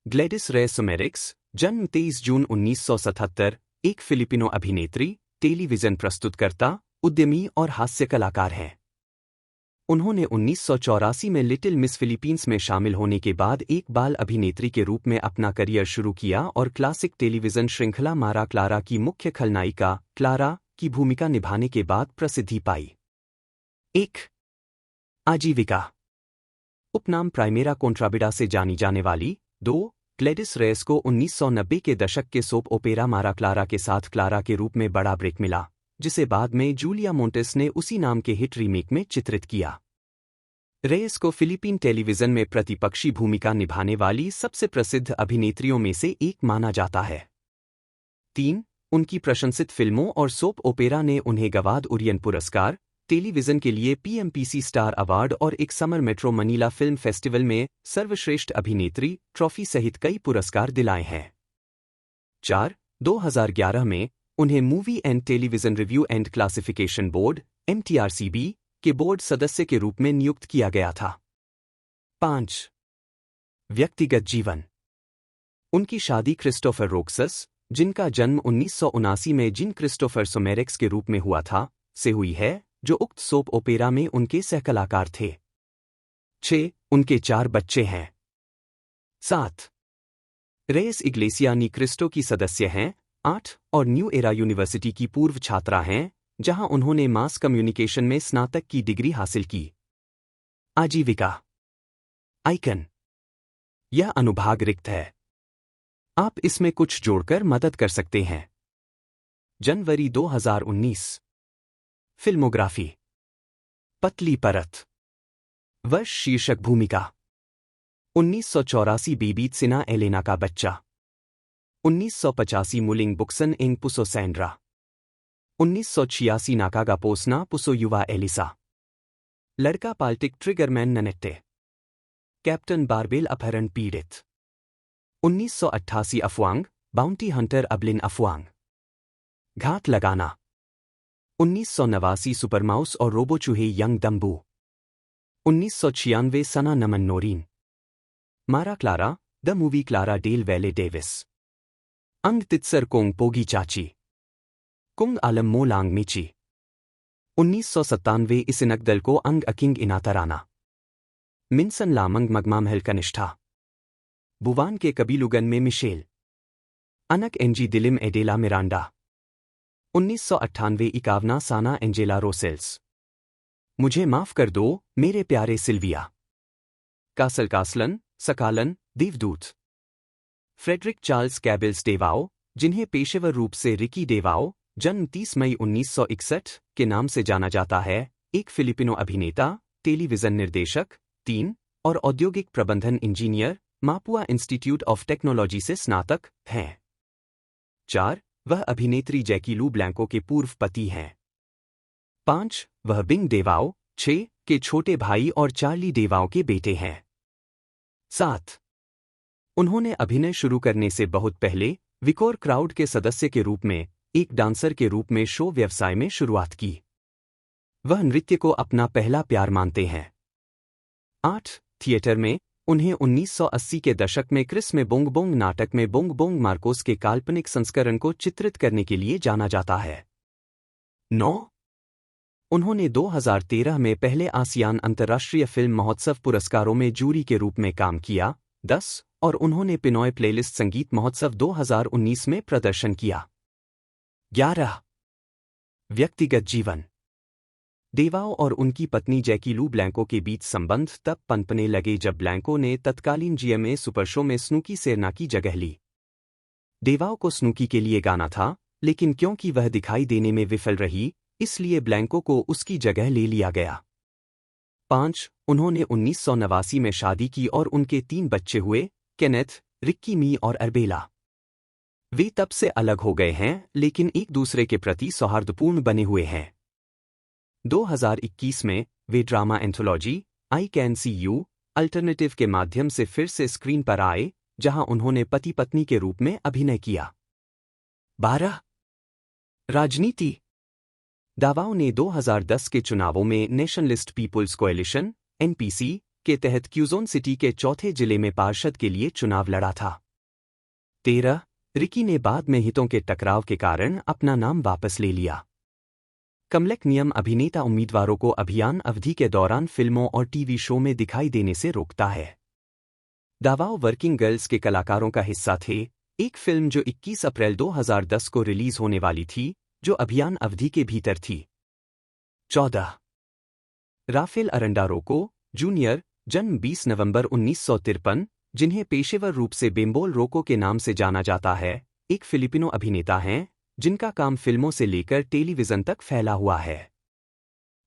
ग्लेडिस रेस सोमेरिक्स, जन्म 23 जून 1977, एक फिलिपिनो अभिनेत्री, टेलीविजन प्रस्तुतकर्ता, उद्यमी और हास्य कलाकार हैं। उन्होंने 1984 में लिटिल मिस फिलीपींस में शामिल होने के बाद एक बाल अभिनेत्री के रूप में अपना करियर शुरू किया और क्लासिक टेलीविजन श्रृंखला मारा क्लारा की मुख्य खलनायिका क्लारा की भूमिका निभाने के बाद प्रसिद्धि पाई। 1 आजीविका। उपनाम प्राइमेरा कॉन्ट्राबिडा से जानी जाने वाली 2 ग्लेडिस रेस को 1990 के दशक के सोप ओपेरा मारा क्लारा के साथ क्लारा के रूप में बड़ा ब्रेक मिला, जिसे बाद में जूलिया मोंटेस ने उसी नाम के हिट रीमेक में चित्रित किया। रेस को फिलीपीन टेलीविजन में प्रतिपक्षी भूमिका निभाने वाली सबसे प्रसिद्ध अभिनेत्रियों में से एक माना जाता है। 3 उनकी प्रशंसित फिल्मों और सोप ओपेरा ने उन्हें गवाद उरियन पुरस्कार, टेलीविजन के लिए PMPC स्टार अवार्ड और एक summer metro Manila film festival में सर्वश्रेष्ठ अभिनेत्री ट्रॉफी सहित कई पुरस्कार दिलाए हैं। 4 2011 में उन्हें movie and television review and classification board MTRCB के बोर्ड सदस्य के रूप में नियुक्त किया गया था। 5 व्यक्तिगत जीवन। उनकी शादी क्रिस्टोफर रोक्सस, जिनका जन्म 1979 में जिन क्रिस्टोफर सोमेरिक्स के रूप में हुआ था, से हुई है, जो उक्त सोप ओपेरा में उनके सहकलाकार थे। 6 उनके 4 बच्चे हैं। 7 रेस इग्लेसियानी क्रिस्टो की सदस्य हैं। 8 और न्यू एरा यूनिवर्सिटी की पूर्व छात्रा हैं, जहां उन्होंने मास कम्युनिकेशन में स्नातक की डिग्री हासिल की। आजीविका। आइकन। यह अनुभाग रिक्त है। आप इसमें कुछ जोड़कर मदद कर सकते हैं। जनवरी 2019। फिल्मोग्राफी। पतली परत। वर्ष शीर्षक भूमिका 1984 बीबीत सिना एलेना का बच्चा। 1985 मुलिंग बुक्सन इंग पुसो सैंड्रा। 1986 नाकागा पोसना पुसो युवा एलिसा। लड़का पाल्टिक ट्रिगरमैन ननेट्टे। कैप्टन बारबेल अपहरण पीड़ित। 1988 अफवांग बाउंटी हंटर अबलिन अफवांग। घात लगाना। 1989 सुपरमाउस और रोबो चूहे यंग दम्बू। 1996 सना नमन नोरीन। Mara Clara the movie Clara del Valle Davis. अंग तित्सर कोंग पोगी चाची। कुंग आलम मो लांग मिची। 1997 इसिनकदल को अंग अकिंग इनातराना। मिनसन लामंग मगमामहल कनिष्ठा। बुवान के कबीलुगन में मिशेल। अनक एंजी दिलिम Adela Miranda. 1998 इकावना साना एंजेला रोसेल्स। मुझे माफ कर दो मेरे प्यारे सिल्विया। कासल कासलन, सकालन, देवदूत। फ्रेडरिक चार्ल्स कैबल्स डेवाओ, जिन्हें पेशेवर रूप से रिकी डेवाओ, जन्म 30 मई 1961 के नाम से जाना जाता है, एक फिलिपिनो अभिनेता, टेलीविजन निर्देशक, 3 और औद्योगिक प्रबंधन engineer, Mapua institute of technology से स्नातक हैं। 4 वह अभिनेत्री जैकी लू ब्लैंको के पूर्व पति हैं। 5 वह बिंग डेवाओ 6 के छोटे भाई और चार्ली डेवाओ के बेटे हैं। 7 उन्होंने अभिनय शुरू करने से बहुत पहले विकोर क्राउड के सदस्य के रूप में एक डांसर के रूप में शो व्यवसाय में शुरुआत की। वह नृत्य को अपना पहला प्यार मानते हैं। 8 थिएटर में उन्हें 1980 के दशक में क्रिस में बोंग बोंग नाटक में बोंग बोंग मार्कोस के काल्पनिक संस्करण को चित्रित करने के लिए जाना जाता है। 9 उन्होंने 2013 में पहले आसियान अंतर्राष्ट्रीय फिल्म महोत्सव पुरस्कारों में जूरी के रूप में काम किया। 10 और उन्होंने पिनॉय प्लेलिस्ट संगीत महोत्सव 2019 में प्रदर्शन किया। 11 व्यक्तिगत जीवन। डेवाओ और उनकी पत्नी जैकी लू ब्लैंको के बीच संबंध तब पनपने लगे जब ब्लैंको ने तत्कालीन जीएमए सुपर शो में स्नूकी सेरना की जगह ली। डेवाओ को स्नूकी के लिए गाना था, लेकिन क्योंकि वह दिखाई देने में विफल रही, इसलिए ब्लैंको को उसकी जगह ले लिया गया। 5 उन्होंने 1989 में शादी की और उनके 3 बच्चे हुए, केनेथ, रिक्की मी और अरबेला। वे तब से अलग हो गए हैं, लेकिन एक दूसरे के प्रति सौहार्दपूर्ण बने हुए हैं। 2021 में वे drama anthology I can see you alternative के माध्यम से फिर से स्क्रीन पर आए, जहां उन्होंने पति पत्नी के रूप में अभिनय किया। 12 राजनीति। डेवाओ ने 2010 के चुनावों में नेशनलिस्ट पीपुल्स कोएलिशन (एनपीसी) के तहत क्यूजोन सिटी के चौथे जिले में पार्षद के लिए चुनाव लड़ा था। 13 रिकी ने बाद में हितों के टकराव के कारण अपना नाम वापस ले लिया। कमलेक नियम अभिनेता उम्मीदवारों को अभियान अवधि के दौरान फिल्मों और टीवी शो में दिखाई देने से रोकता है। डेवाओ वर्किंग गर्ल्स के कलाकारों का हिस्सा थे, एक फिल्म जो 21 अप्रैल 2010 को रिलीज होने वाली थी, जो अभियान अवधि के भीतर थी। 14 राफेल अरंडारोको जूनियर, जन्म 20 नवंबर 1953, जिन्हें पेशेवर रूप से बेम्बोल रोको के नाम से जाना जाता है, एक फिलिपिनो अभिनेता हैं, जिनका काम फिल्मों से लेकर टेलीविजन तक फैला हुआ है।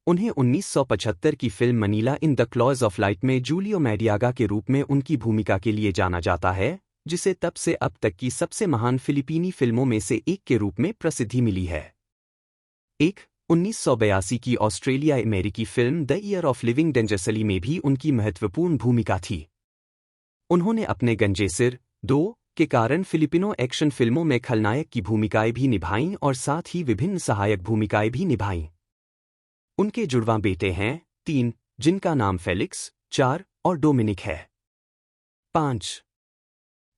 उन्हें 1975 की film Manila in the claws of light में जूलियो मैडियागा के रूप में उनकी भूमिका के लिए जाना जाता है, जिसे तब से अब तक की सबसे महान फिलिपीनी फिल्मों में से एक के रूप में प्रसिद्धि मिली है। 1982 की ऑस्ट्रेलिया अमेरिकी film the year of living dangerously में भी उनकी महत्वपूर्ण भूमिका थी। उन्होंने अपने गंजे सिर 2 के कारण फिलिपिनो एक्शन फिल्मों में खलनायक की भूमिकाएं भी निभाईं और साथ ही विभिन्न सहायक भूमिकाएं भी निभाईं। उनके जुड़वां बेटे हैं 3, जिनका नाम फेलिक्स, 4 और डोमिनिक है। 5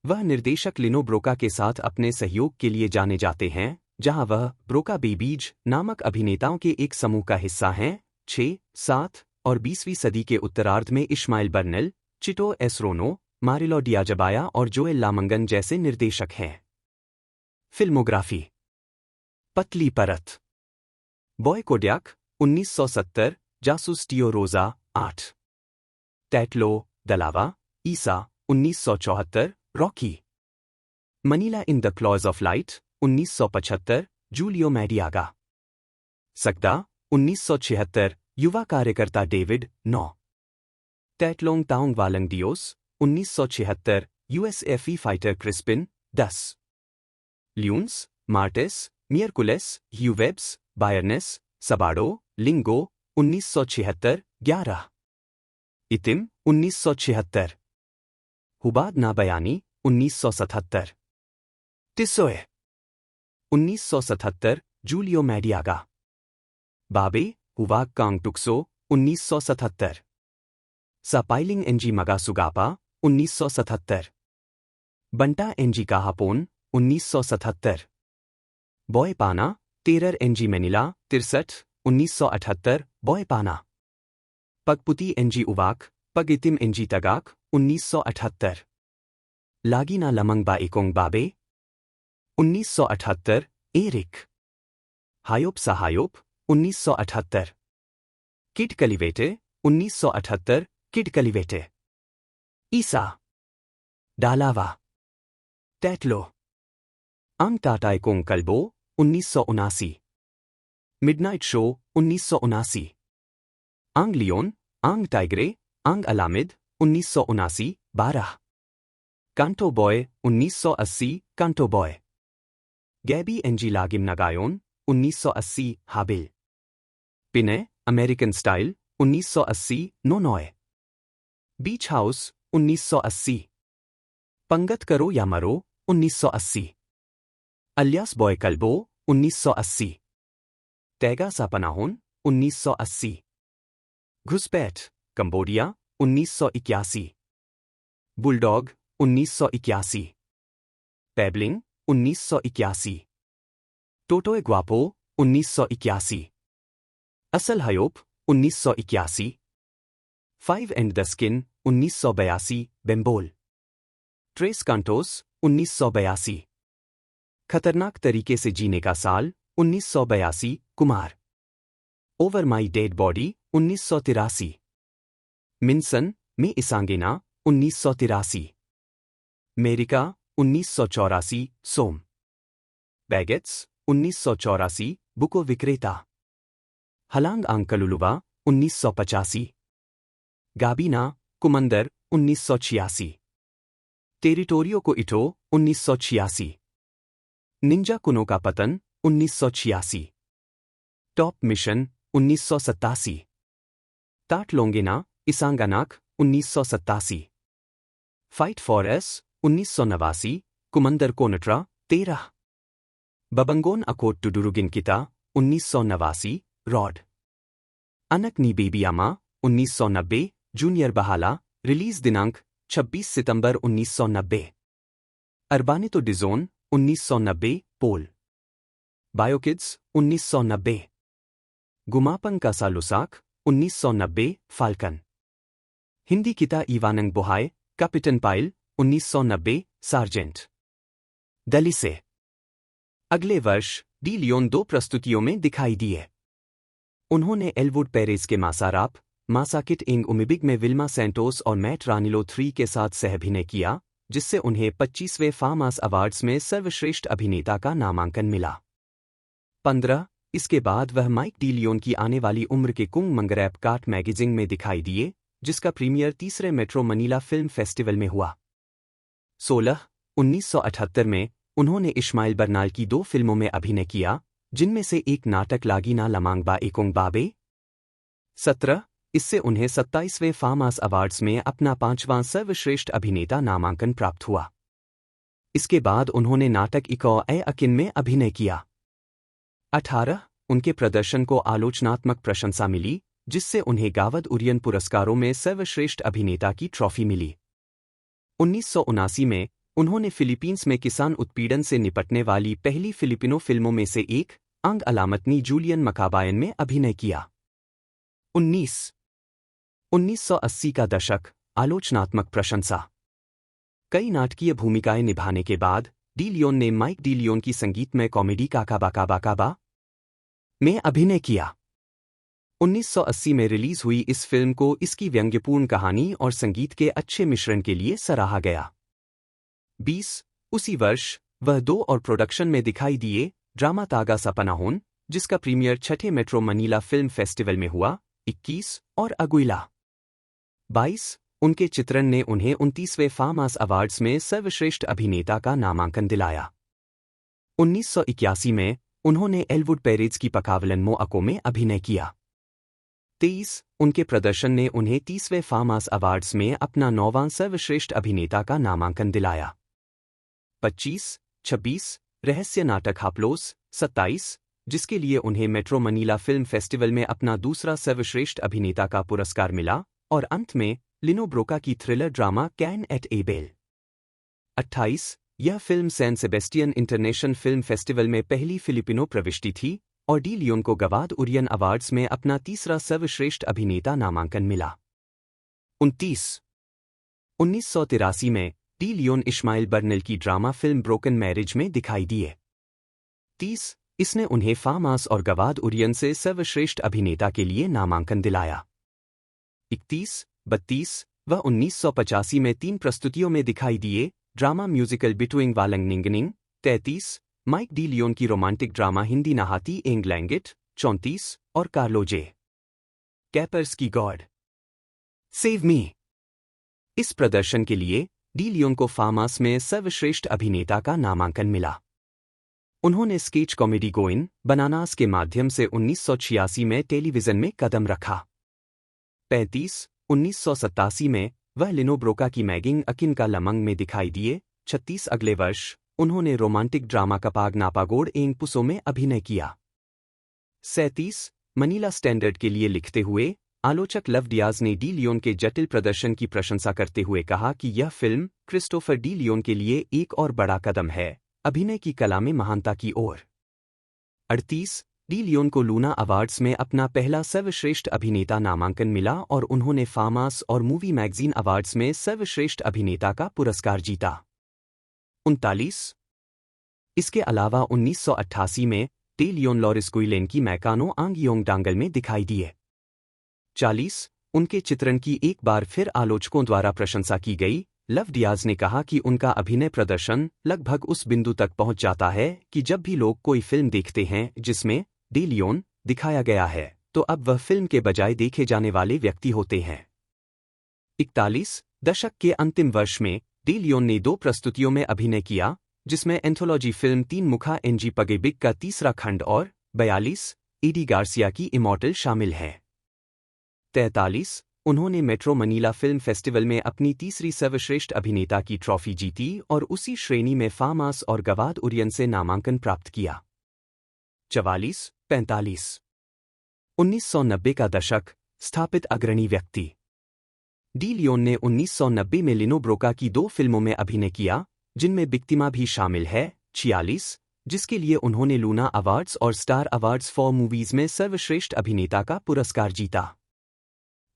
वह निर्देशक लिनो ब्रोका के साथ अपने सहयोग के लिए जाने जाते हैं, जहां वह ब्रोका बेबीज नामक अभिनेताओं के एक समूह का हिस्सा हैं। 6, 7 और 20वीं सदी के उत्तरार्ध में इश्माइल बर्नल, चिटो एसरोनो, मारिलो डियाजबाया और जोएल लामंगन जैसे निर्देशक हैं। फिल्मोग्राफी। पतली परत। बॉय कोड्याक 1970, जासूस टियो रोजा 8, टैटलो दलावा ईसा 1974, Rocky. Manila in the claws of light 1975, Julio Madiaga. सकदा 1976, युवा कार्यकर्ता डेविड 9, टैटलोंग ताउंग वालंग डियोस 1976, यूएसएफई फाइटर क्रिस्पिन 10, ल्यून्स, मार्टेस, मियरकुलेस, ह्यूवेब्स, बायरनेस, सबाडो, लिंगो 1976, 11, इतिम 1976, हुबाद नाबयानी 1977, टिसोए 1977, जूलियो मैडियागा। बाबे हुवाक कांग टुक्सो 1977, सापाइलिंग एनजी मगासुगापा 1977, बंटा एनजी काहापोन 1977, बॉय पाना टेरर एनजी मैनिला 63, 1978, बॉय पाना। पगपुती एनजी उवाक, पगितिम एनजी तगाक 1978, लागिना लमंगबा इकोंग बाबे 1978, एरिक हायोप सहायोप 1978, किड कलिवेटे 1978, किड कलिवेटे। ईसा डालावा टैटलो अंग टाटाई कोंग कल्बो 1979, मिडनाइट शो 1979, अंग लियोन, अंग टाइग्रे, अंग अलामिद 1979, 12, कांटो बॉय 1980, कांटो बॉय, गैबी एंजी लागिम नगायोन 1980, हाबिल, पिने अमेरिकन स्टाइल 1980, नोनोए, बीच हाउस 1980, पंगत करो या मरो 1980, अलियास बॉय कल्बो 1980, तैगा सापनाहोन 1980, घुसपैठ कंबोडिया 1981, बुलडॉग 1981, पैबलिंग 1981, टोटोए ग्वापो 1981, असल हयोप 1981, five and the skin 1982, Bembol, ट्रेस कांटोस 1982, खतरनाक तरीके से जीने का साल 1982, कुमार, ओवर माई डेड बॉडी 1983, मिनसन में इसांगेना 1983, मेरिका 1984, सोम, बैगेट्स 1984, बुको विक्रेता, हलांग आंकलुलुवा 1985, गाबीना कुमंदर 1986, टेरिटोरियो को इटो 1986, निंजा कुनो का पतन 1986, टॉप मिशन 1987, ताट लोंगेना इसांगानाक 1987, फाइट फॉर एस 1989, कुमंदर कोनट्रा 13, बबंगोन अकोट टुडुरुगिन किता 1989, रॉड, अनक नी बेबियामा 1990, जूनियर बहाला, रिलीज दिनांक 26 सितंबर 1990, अरबानितो डिजोन 1990, पोल, बायोकिड्स 1990, गुमापन का सालुसाक 1990, फाल्कन, हिंदी किता इवानंग बोहाय, कैपिटन पाइल 1990, सार्जेंट, दलिसे। अगले वर्ष डी लियोन 2 प्रस्तुतियों में दिखाई दिए। उन्होंने एलवुड पेरेज के मासाराप, मासाकिट इंग उमिबिग में विल्मा सैंटोस और मैट रानिलो 3 के साथ सहअभिनय किया, जिससे उन्हें 25वें फामास अवार्ड्स में सर्वश्रेष्ठ अभिनेता का नामांकन मिला। 15 इसके बाद वह माइक डी लियोन की आने वाली उम्र के कुंग मंगरैप काट मैगजीन में दिखाई दिए, जिसका प्रीमियर तीसरे मेट्रो मनीला फिल्म फेस्टिवल में हुआ। 16 1978 में उन्होंने इश्माइल बर्नाल की 2 फिल्मों में अभिनय किया, जिनमें से एक नाटक लागिना लमांगबा एकोंग बाबे। 17 इससे उन्हें 27वें फामास अवार्ड्स में अपना 5वां सर्वश्रेष्ठ अभिनेता नामांकन प्राप्त हुआ। इसके बाद उन्होंने नाटक इको ए अकिन में अभिनय किया। 18 उनके प्रदर्शन को आलोचनात्मक प्रशंसा मिली, जिससे उन्हें गावद उरियन पुरस्कारों में सर्वश्रेष्ठ अभिनेता की ट्रॉफी मिली। 1979 में उन्होंने फिलीपींस में किसान उत्पीड़न से निपटने वाली पहली फिलिपिनो फिल्मों में से एक, अंग अलामतनी जूलियन मकाबायन में अभिनय किया। 1980 का दशक, आलोचनात्मक प्रशंसा। कई नाटकीय भूमिकाएं निभाने के बाद डी लियोन ने माइक डी लियोन की संगीतमय कॉमेडी काकाबा काबा में अभिनय किया। 1980 में रिलीज हुई इस फिल्म को इसकी व्यंग्यपूर्ण कहानी और संगीत के अच्छे मिश्रण के लिए सराहा गया। 20 उसी वर्ष वह 2 और प्रोडक्शन में दिखाई दिए, ड्रामा तागा सपनाहोन, जिसका प्रीमियर 6ठे मेट्रो मनीला फिल्म फेस्टिवल में हुआ, 21 और अगुइला। 22 उनके चित्रण ने उन्हें 29वें फामास अवार्ड्स में सर्वश्रेष्ठ अभिनेता का नामांकन दिलाया। 1981 में उन्होंने एलवुड पेरेज की पकावलन मोअको में अभिनय किया। 23 उनके प्रदर्शन ने उन्हें 30वें फामास अवार्ड्स में अपना 9वां सर्वश्रेष्ठ अभिनेता का नामांकन दिलाया। 25 26 रहस्य नाटक हाप्लोस, 27 जिसके लिए उन्हें मेट्रो मनीला फिल्म फेस्टिवल में अपना दूसरा सर्वश्रेष्ठ अभिनेता का पुरस्कार मिला, और अंत में लिनो ब्रोका की थ्रिलर ड्रामा कैन एट एबेल। 28 यह फिल्म San Sebastian international film festival में पहली फिलिपिनो प्रविष्टि थी और डी लियोन को गवाद उरियन अवार्ड्स में अपना तीसरा सर्वश्रेष्ठ अभिनेता नामांकन मिला। 29 1983 में डी लियोन इश्माइल बर्नल की ड्रामा फिल्म ब्रोकन मैरिज में दिखाई दिए। 30 इसने उन्हें फामास और गवाद उरियन से सर्वश्रेष्ठ अभिनेता के लिए नामांकन दिलाया। 31, 32 व 1985 में 3 प्रस्तुतियों में दिखाई दिए। ड्रामा म्यूजिकल बिटूइंग वालंगनिंगनिंग। 33, माइक डी लियोन की रोमांटिक ड्रामा हिंदी नहाती एंगलैंगिट। 34 और कार्लो जे. कैपर्स की गॉड सेव मी। इस प्रदर्शन के लिए डी लियोन को फामास में सर्वश्रेष्ठ अभिनेता का नामांकन मिला। उन्होंने स्केच कॉमेडी गोइन बनानास के माध्यम से 1986 में टेलीविजन में कदम रखा। 35, 1987 में वह लिनो ब्रोका की मैगिंग अकिन का लमंग में दिखाई दिए। 36 अगले वर्ष उन्होंने रोमांटिक ड्रामा कपाग नापागोड एंग पुसो में अभिनय किया। 37, मनीला स्टैंडर्ड के लिए लिखते हुए आलोचक लव डियाज ने डी लियोन के जटिल प्रदर्शन की प्रशंसा करते हुए कहा कि यह फिल्म क्रिस्टोफर डी लियोन के लिए एक और बड़ा कदम है अभिनय की कला में महानता की ओर। 38, डी लियोन को लूना अवार्ड्स में अपना पहला सर्वश्रेष्ठ अभिनेता नामांकन मिला और उन्होंने फामास और मूवी मैगजीन अवार्ड्स में सर्वश्रेष्ठ अभिनेता का पुरस्कार जीता। 39, इसके अलावा 1988 में डी लियोन लॉरिस गुइलेन की मैकानो आंगियोंग डांगल में दिखाई दिए। 40, उनके चित्रण की एक बार फिर आलोचकों द्वारा प्रशंसा की गई। लव डियाज ने कहा कि उनका अभिनय प्रदर्शन लगभग उस बिंदु तक पहुंच जाता है कि जब भी लोग कोई फिल्म देखते हैं जिसमें डी लियोन दिखाया गया है तो अब वह फिल्म के बजाय देखे जाने वाले व्यक्ति होते हैं। 41, दशक के अंतिम वर्ष में डी लियोन ने 2 प्रस्तुतियों में अभिनय किया जिसमें एंथोलॉजी फिल्म 3 मुखा एनजी पगेबिग का तीसरा खंड और 42, ईडी गार्सिया की इमॉर्टल शामिल है। 43, उन्होंने मेट्रो मनीला फिल्म फेस्टिवल में अपनी तीसरी सर्वश्रेष्ठ अभिनेता की ट्रॉफी जीती और उसी श्रेणी में फामास और गवाद उरियन से नामांकन प्राप्त किया। 44, 45, 1990 का दशक स्थापित अग्रणी व्यक्ति डी लियोन ने 1990 में लिनो ब्रोका की 2 फिल्मों में अभिनय किया जिनमें बिक्तिमा भी शामिल है। 46, जिसके लिए उन्होंने लूना अवार्ड्स और स्टार अवार्ड्स फॉर मूवीज में सर्वश्रेष्ठ अभिनेता का पुरस्कार जीता।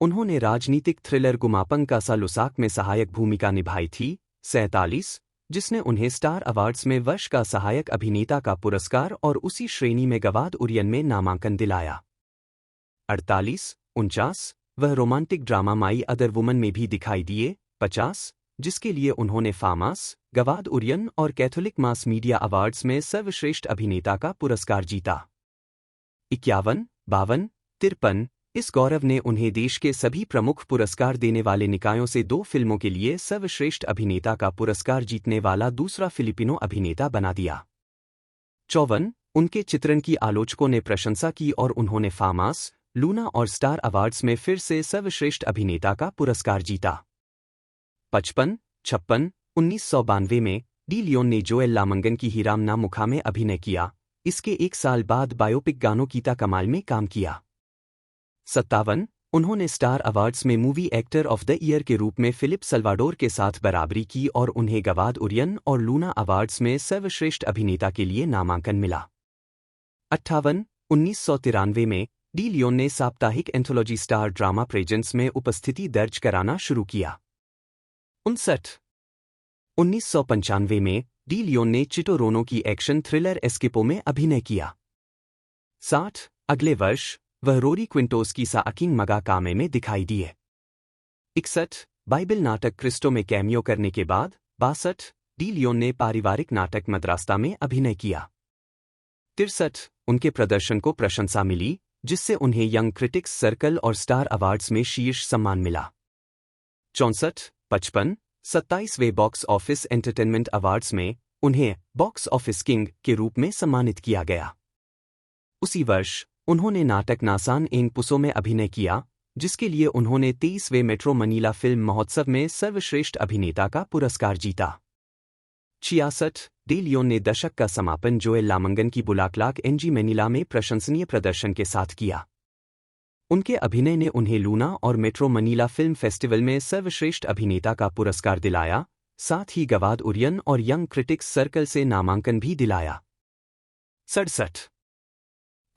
उन्होंने राजनीतिक थ्रिलर गुमापंग का सा लुसाक में सहायक भूमिका निभाई थी। 47, जिसने उन्हें स्टार अवार्ड्स में वर्ष का सहायक अभिनेता का पुरस्कार और उसी श्रेणी में गवाद उरियन में नामांकन दिलाया। 48, 49, वह romantic drama my other woman में भी दिखाई दिए। 50, जिसके लिए उन्होंने फामास, गवाद उरियन और कैथोलिक मास मीडिया अवार्ड्स में सर्वश्रेष्ठ अभिनेता का पुरस्कार जीता। 51, 52, 53, इस गौरव ने उन्हें देश के सभी प्रमुख पुरस्कार देने वाले निकायों से 2 फिल्मों के लिए सर्वश्रेष्ठ अभिनेता का पुरस्कार जीतने वाला दूसरा फिलिपिनो अभिनेता बना दिया। 54, उनके चित्रण की आलोचकों ने प्रशंसा की और उन्होंने फामास, लूना और स्टार अवार्ड्स में फिर से सर्वश्रेष्ठ अभिनेता का पुरस्कार जीता। 55, 56, 1992 में डी लियोन ने जोएल लामंगन की हीराम ना मुखा में अभिनय किया। इसके 1 साल बाद बायोपिक गानो कीता कमाल में काम किया। 57, उन्होंने स्टार अवार्ड्स में movie actor of the year के रूप में फिलिप सल्वाडोर के साथ बराबरी की और उन्हें गवाद उरियन और लूना अवार्ड्स में सर्वश्रेष्ठ अभिनेता के लिए नामांकन मिला। 58, 1993 में डी लियोन ने साप्ताहिक एंथोलॉजी स्टार ड्रामा प्रेजेंस में उपस्थिति दर्ज कराना शुरू किया। 59, 1995 में डी लियोन ने चिटो रोनो की एक्शन थ्रिलर एस्केपो में अभिनय किया। 60, अगले वर्ष वह रोरी क्विंटोस की सा अकिंग मगा कामे में दिखाई दिए। 61, बाइबल नाटक क्रिस्टो में कैमियो करने के बाद 62, डी लियोन ने पारिवारिक नाटक मद्रास्ता में अभिनय किया। 63, उनके प्रदर्शन को प्रशंसा मिली जिससे उन्हें यंग क्रिटिक्स सर्कल और स्टार अवार्ड्स में शीर्ष सम्मान मिला। 64, 55, 27वें बॉक्स ऑफिस एंटरटेनमेंट अवार्ड्स में उन्हें बॉक्स ऑफिस किंग के रूप में सम्मानित किया गया। उसी वर्ष उन्होंने नाटक नासान एंग पुसो में अभिनय किया जिसके लिए उन्होंने 23वें मेट्रो मनीला फिल्म महोत्सव में सर्वश्रेष्ठ अभिनेता का पुरस्कार जीता। 66, डी लियोन ने दशक का समापन जोएल लामंगन की बुलाकलाक एनजी मैनिला में प्रशंसनीय प्रदर्शन के साथ किया। उनके अभिनय ने उन्हें लूना और मेट्रो मनीला फिल्म फेस्टिवल में सर्वश्रेष्ठ अभिनेता का पुरस्कार दिलाया, साथ ही गवाद उरियन और यंग क्रिटिक्स सर्कल से नामांकन भी दिलाया। 67,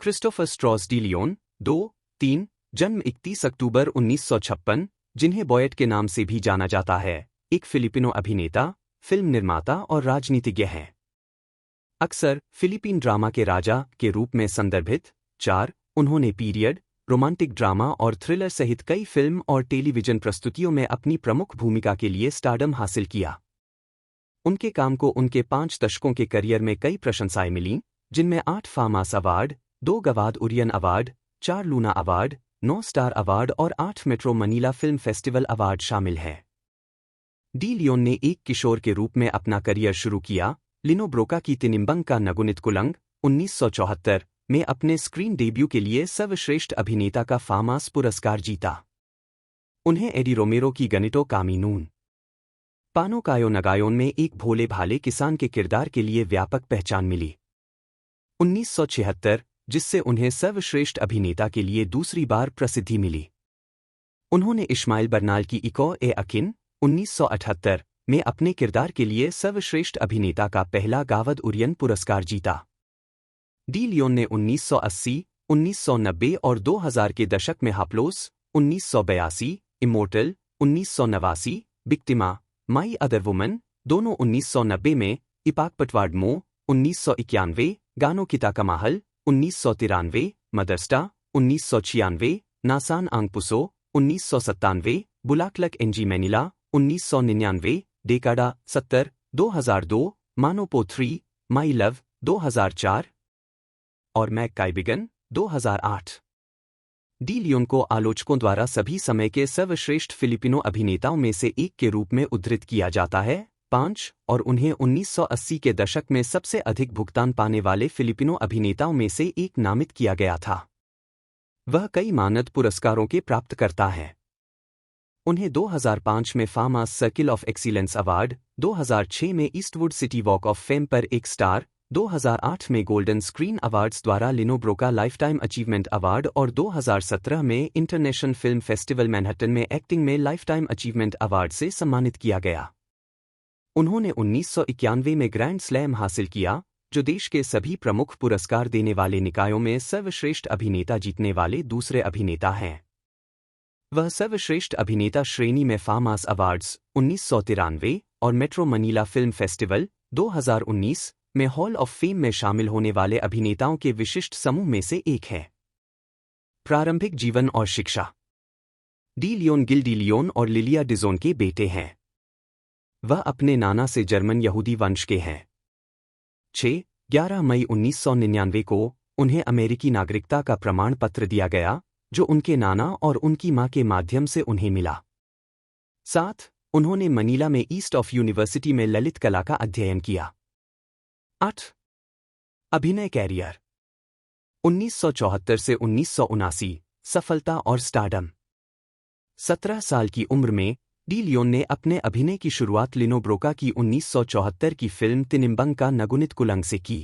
क्रिस्टोफर स्ट्रॉस डी लियोन 2, 3, जन्म 31 अक्टूबर 1956, जिन्हें बॉयट के नाम से भी जाना जाता है, एक फिलिपिनो अभिनेता, फिल्म निर्माता और राजनीतिज्ञ हैं। अक्सर फिलीपीन ड्रामा के राजा के रूप में संदर्भित। 4. उन्होंने पीरियड, रोमांटिक ड्रामा और थ्रिलर सहित कई फिल्म और टेलीविजन प्रस्तुतियों में अपनी प्रमुख भूमिका के लिए स्टारडम हासिल किया। उनके काम को उनके 5 दशकों के करियर में कई प्रशंसाएं मिलीं, जिनमें 8 फामास अवार्ड, 2 गवाद उरियन award, 4 Luna award, 9 star award और 8 metro Manila film festival award शामिल हैं। डी लियोन ने एक किशोर के रूप में अपना करियर शुरू किया। लिनो ब्रोका की तिनिम्बंग का नगुनित कुलंग 1974 में अपने स्क्रीन डेब्यू के लिए सर्वश्रेष्ठ अभिनेता का फामास पुरस्कार जीता। उन्हें एडी रोमेरो की गनिटो कामिनून पानो कायो नगायोन में एक भोले भाले किसान के किरदार के लिए व्यापक पहचान मिली। 1976, जिससे उन्हें सर्वश्रेष्ठ अभिनेता के लिए दूसरी बार प्रसिद्धि मिली। उन्होंने इश्माइल बर्नाल की इको ए अकिन 1978 में अपने किरदार के लिए सर्वश्रेष्ठ अभिनेता का पहला गावद उरियन पुरस्कार जीता। डी लियोन ने 1980, 1990 और 2000 के दशक में हाप्लोस 1982, इमोर्टल 1989, विक्टिमा, माई अदर वुमन दोनों 1990 में, इपाक पटवार्डमो 1991, गानो किताकमाहल 1993, मदरस्टा 1996, नासान आंगपुसो 1997, बुलाकलक एनजी मैनिला 1999, डेकाडा 70, 2002, मानोपो 3, माई लव 2004 और मैक काइबिगन 2008। डी लियोन को आलोचकों द्वारा सभी समय के सर्वश्रेष्ठ फिलिपिनो अभिनेताओं में से एक के रूप में उद्धृत किया जाता है। 5 और उन्हें 1980 के दशक में सबसे अधिक भुगतान पाने वाले फिलिपिनो अभिनेताओं में से एक नामित किया गया था। वह कई मानद पुरस्कारों के प्राप्तकर्ता हैं। उन्हें 2005 में FAMAS circle of excellence award, 2006 में Eastwood city walk of fame पर एक स्टार, 2008 में गोल्डन स्क्रीन अवार्ड्स द्वारा लिनो ब्रोका लाइफटाइम अचीवमेंट अवार्ड और 2017 में इंटरनेशनल फिल्म फेस्टिवल मैनहट्टन में एक्टिंग में लाइफटाइम अचीवमेंट अवार्ड से सम्मानित किया गया। उन्होंने 1991 में ग्रैंड स्लैम हासिल किया, जो देश के सभी प्रमुख पुरस्कार देने वाले निकायों में सर्वश्रेष्ठ अभिनेता जीतने वाले दूसरे अभिनेता हैं। वह सर्वश्रेष्ठ अभिनेता श्रेणी में फामास अवार्ड्स 1993 और मेट्रो मनीला फिल्म फेस्टिवल 2019 में हॉल ऑफ फेम में शामिल होने वाले अभिनेताओं के विशिष्ट समूह में से एक है। प्रारंभिक जीवन और शिक्षा। De Leon Gil De Leon और लिलिया डिजोन के बेटे हैं। वह अपने नाना से जर्मन यहूदी वंश के हैं। 11 मई 1999 को उन्हें अमेरिकी नागरिकता का प्रमाण पत्र दिया गया, जो उनके नाना और उनकी मां के माध्यम से उन्हें मिला। 7 उन्होंने मनीला में ईस्ट ऑफ यूनिवर्सिटी में ललित कला का अध्ययन किया। 8 अभिनय कैरियर 1974 से 1979 सफलता और स्टारडम। 17 साल की उम्र में डी लियोन ने अपने अभिनय की शुरुआत लिनो ब्रोका की 1974 की फिल्म तिनिम्बंग का नगुनित कुलंग से की।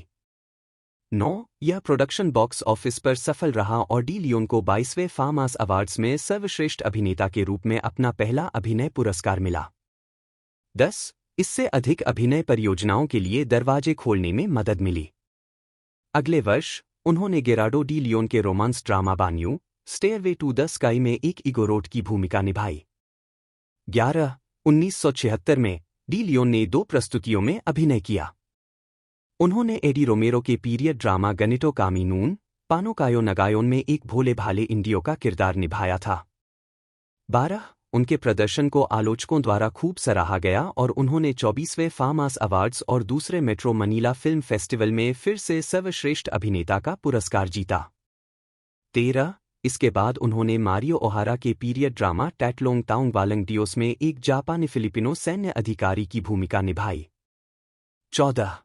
9 यह प्रोडक्शन बॉक्स ऑफिस पर सफल रहा और डी लियोन को 22वें फामास अवार्ड्स में सर्वश्रेष्ठ अभिनेता के रूप में अपना पहला अभिनय पुरस्कार मिला। 10 इससे अधिक अभिनय परियोजनाओं के लिए दरवाजे खोलने में मदद मिली। अगले वर्ष उन्होंने गेराडो डी लियोन के रोमांस ड्रामा बान्यू स्टेयरवे टू द स्काई में एक इगोरोट की भूमिका निभाई। 11 1976 में डी लियोन ने 2 प्रस्तुतियों में अभिनय किया। उन्होंने एडी रोमेरो के पीरियड ड्रामा गनिटो कामिनून पानो कायो नगायोन में एक भोले भाले इंडियो का किरदार निभाया था। 12 उनके प्रदर्शन को आलोचकों द्वारा खूब सराहा गया और उन्होंने 24वें फामास अवार्ड्स और दूसरे मेट्रो मनीला फिल्म फेस्टिवल में फिर से सर्वश्रेष्ठ अभिनेता का पुरस्कार जीता। 13 इसके बाद उन्होंने मारियो ओहारा के पीरियड ड्रामा टैटलोंग ताउंग वालंग डियोस में एक जापानी फिलिपिनो सैन्य अधिकारी की भूमिका निभाई। 14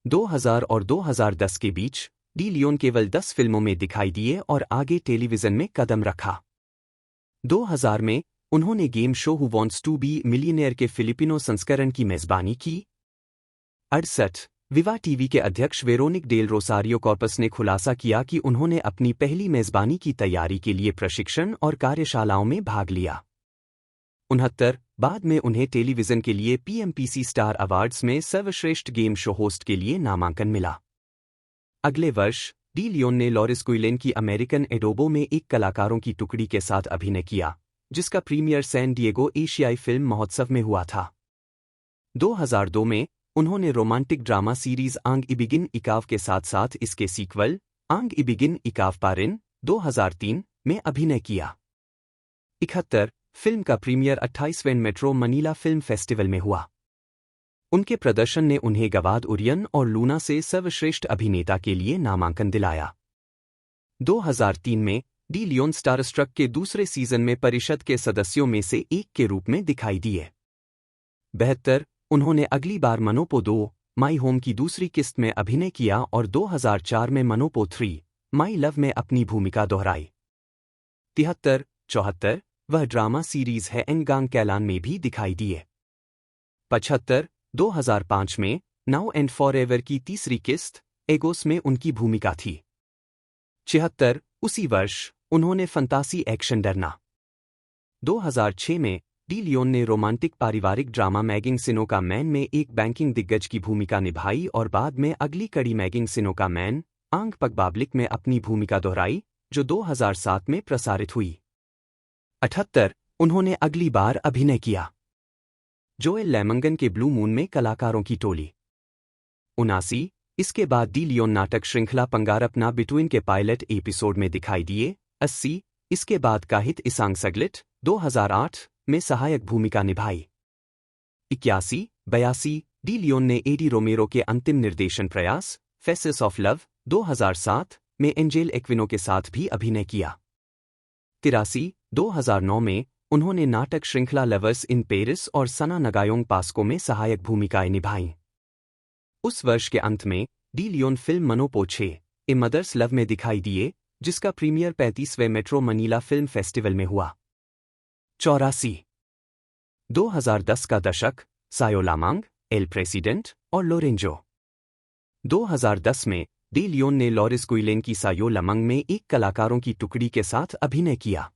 2000 और 2010 के बीच डी लियोन केवल 10 फिल्मों में दिखाई दिए और आगे टेलीविजन में कदम रखा। 2000 में उन्होंने game show who wants to be millionaire के फिलिपिनो संस्करण की मेजबानी की। 68 विवा टीवी के अध्यक्ष वेरोनिक डेल रोसारियो कॉर्पस ने खुलासा किया कि उन्होंने अपनी पहली मेजबानी की तैयारी के लिए प्रशिक्षण और कार्यशालाओं में भाग लिया। 69 बाद में उन्हें टेलीविजन के लिए पीएमपीसी स्टार अवार्ड्स में सर्वश्रेष्ठ गेम शो होस्ट के लिए नामांकन मिला। अगले वर्ष डी लियोन ने लॉरिस गुइलेन की अमेरिकन एडोबो में एक कलाकारों की टुकड़ी के साथ अभिनय किया, जिसका प्रीमियर सैन डिएगो एशियाई फिल्म महोत्सव में हुआ था। 2002 में उन्होंने रोमांटिक ड्रामा सीरीज आंग इबिगिन इकाव के साथ साथ इसके सीक्वल आंग इबिगिन इकाव पारिन 2003 में अभिनय किया। 71 फिल्म का प्रीमियर 28वें मेट्रो मनीला फिल्म फेस्टिवल में हुआ। उनके प्रदर्शन ने उन्हें गवाद उरियन और लूना से सर्वश्रेष्ठ अभिनेता के लिए नामांकन दिलाया। 2003 में डी लियोन स्टारस्ट्रक के दूसरे सीजन में परिषद के सदस्यों में से एक के रूप में दिखाई दिए। 72 उन्होंने अगली बार मनोपो 2 माई होम की दूसरी किस्त में अभिनय किया और 2004 में मनोपो 3 माई लव में अपनी भूमिका दोहराई। 73 74 वह ड्रामा सीरीज है एनगांग कैलान में भी दिखाई दिए। 75 2005 में नाउ एंड फॉरएवर की तीसरी किस्त एगोस में उनकी भूमिका थी। 76 उसी वर्ष उन्होंने फंतासी एक्शन डरना। 2006 में डी लियोन ने रोमांटिक पारिवारिक ड्रामा मैगिंग सिनोका मैन में एक बैंकिंग दिग्गज की भूमिका निभाई और बाद में अगली कड़ी मैगिंग सिनोका मैन आंग पगबाब्लिक में अपनी भूमिका दोहराई जो 2007 में प्रसारित हुई। 78 उन्होंने अगली बार अभिनय किया जोएल लेमंगन के ब्लू मून में कलाकारों की टोली। 79 इसके बाद डी लियोन नाटक श्रृंखला पंगारपना बिटवीन के पायलट एपिसोड में दिखाई दिए। 80 इसके बाद काहित इसांग सगलिट 2008 में सहायक भूमिका निभाई। 81 82 डी लियोन ने एडी रोमेरो के अंतिम निर्देशन प्रयास फेसेस ऑफ लव 2007 में एंजेल एक्विनो के साथ भी अभिनय किया। 83 2009 में उन्होंने नाटक श्रृंखला लवर्स इन पेरिस और सना नगायोंग पास्को में सहायक भूमिकाएं निभाईं। उस वर्ष के अंत में डी लियोन फिल्म मनोपो 6 ए मदर्स लव में दिखाई दिए जिसका प्रीमियर 35वें मेट्रो मनीला फिल्म फेस्टिवल में हुआ। 84 2010 का दशक सायो लामांग एल प्रेसिडेंट और लोरेंजो। 2010 में डी लियोन ने लॉरिस गुइलेन की सायो लमंग में एक कलाकारों की टुकड़ी के साथ अभिनय किया।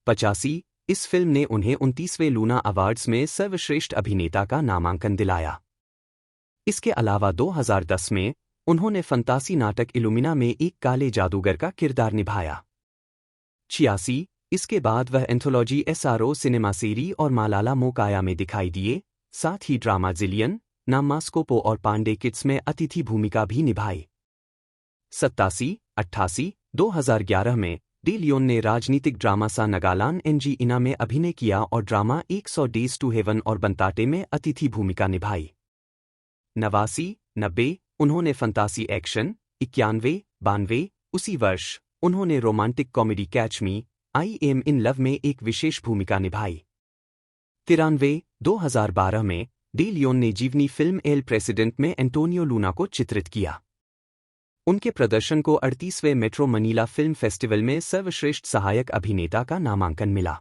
85 इस फिल्म ने उन्हें 29वें लूना अवार्ड्स में सर्वश्रेष्ठ अभिनेता का नामांकन दिलाया। इसके अलावा 2010 में उन्होंने फंतासी नाटक इलुमिना में एक काले जादूगर का किरदार निभाया। 86 इसके बाद वह एंथोलॉजी एसआरओ सिनेमा सेरी और मालाला मोकाया में दिखाई दिए, साथ ही ड्रामा जिलियन नामास्कोपो और पांडे किड्स में अतिथि भूमिका भी निभाई। 87 88 2011 में डी लियोन ने राजनीतिक ड्रामा सा नगालान एनजी इना में अभिनय किया और ड्रामा 100 डेज टू हेवन और बनताटे में अतिथि भूमिका निभाई। 89 90 उन्होंने फंतासी एक्शन। 91 92 उसी वर्ष उन्होंने romantic comedy catch me I am in love में एक विशेष भूमिका निभाई। 93 2012 में डी लियोन ने जीवनी फिल्म एल प्रेसिडेंट में एंटोनियो लूना को चित्रित किया। उनके प्रदर्शन को 38वें मेट्रो मनीला फिल्म फेस्टिवल में सर्वश्रेष्ठ सहायक अभिनेता का नामांकन मिला।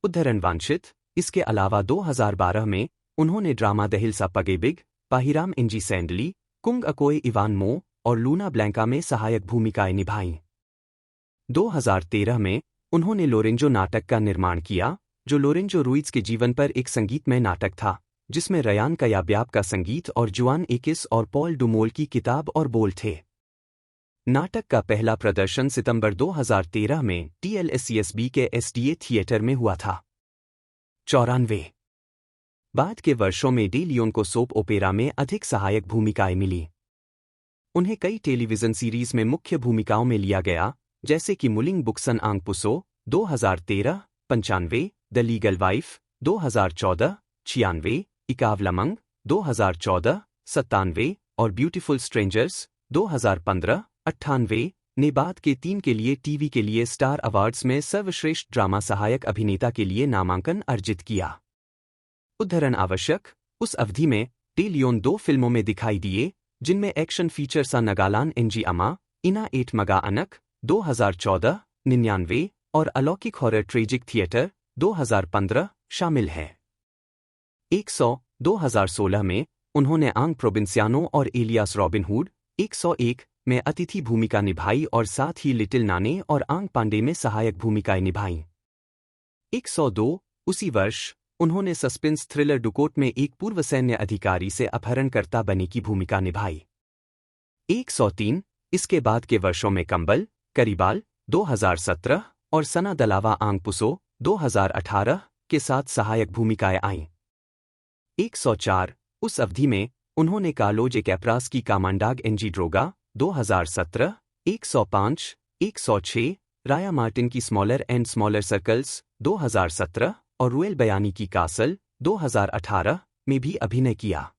उद्धरण वांछित इसके अलावा 2012 में उन्होंने ड्रामा दहिलसा पगेबिग पाहिराम इंजी सैंडली कुंग अकोए इवान मो और लूना ब्लैंका में सहायक भूमिकाएं निभाईं। 2013 में उन्होंने लोरेंजो नाटक का निर्माण किया जो लोरेंजो रुइज के जीवन पर एक संगीतमय नाटक था जिसमें रयान कयाब्याब का संगीत और जुआन एकिस और पॉल डुमोल की किताब और बोल थे। नाटक का पहला प्रदर्शन सितंबर 2013 में TLSCSB के SDA थिएटर में हुआ था। 94 बाद के वर्षों में डी लियोन को सोप ओपेरा में अधिक सहायक भूमिकाएं मिली। उन्हें कई टेलीविजन सीरीज में मुख्य भूमिकाओं में लिया गया जैसे कि मुलिंग बुक्सन आंग पुसो 2013, 95 द लीगल वाइफ 2014, 96 इकाव लमंग 2014, 97 और ब्यूटीफुल स्ट्रेंजर्स 2015, 98 ने बाद के 3 के लिए टीवी के लिए स्टार अवार्ड्स में सर्वश्रेष्ठ ड्रामा सहायक अभिनेता के लिए नामांकन अर्जित किया। उद्धरण आवश्यक उस अवधि में डी लियोन 2 फिल्मों में दिखाई दिए जिनमें एक्शन फीचर सा नगालान एनजी अमा इना 8 मगा अनक 2014, 99 और अलौकिक हॉरर ट्रेजिक थिएटर 2015 शामिल है। 100 2016 में उन्होंने आंग प्रोविंसियानो और एलियास रॉबिनहुड 101 में अतिथि भूमिका निभाई और साथ ही लिटिल नाने और आंग पांडे में सहायक भूमिकाएं निभाईं। 102 उसी वर्ष उन्होंने सस्पेंस थ्रिलर डुकोट में एक पूर्व सैन्य अधिकारी से अपहरणकर्ता बने की भूमिका निभाई। 103 इसके बाद के वर्षों में कंबल करीबाल 2017 और सना दलावा आंग पुसो 2018 के साथ सहायक भूमिकाएं आईं। 104 उस अवधि में उन्होंने कार्लोज ए कैप्रास की कामांडाग एनजी ड्रोगा 2017, 105, 106, राया मार्टिन की स्मॉलर एंड स्मॉलर सर्कल्स 2017 और रुएल बयानी की कासल 2018 में भी अभिनय किया।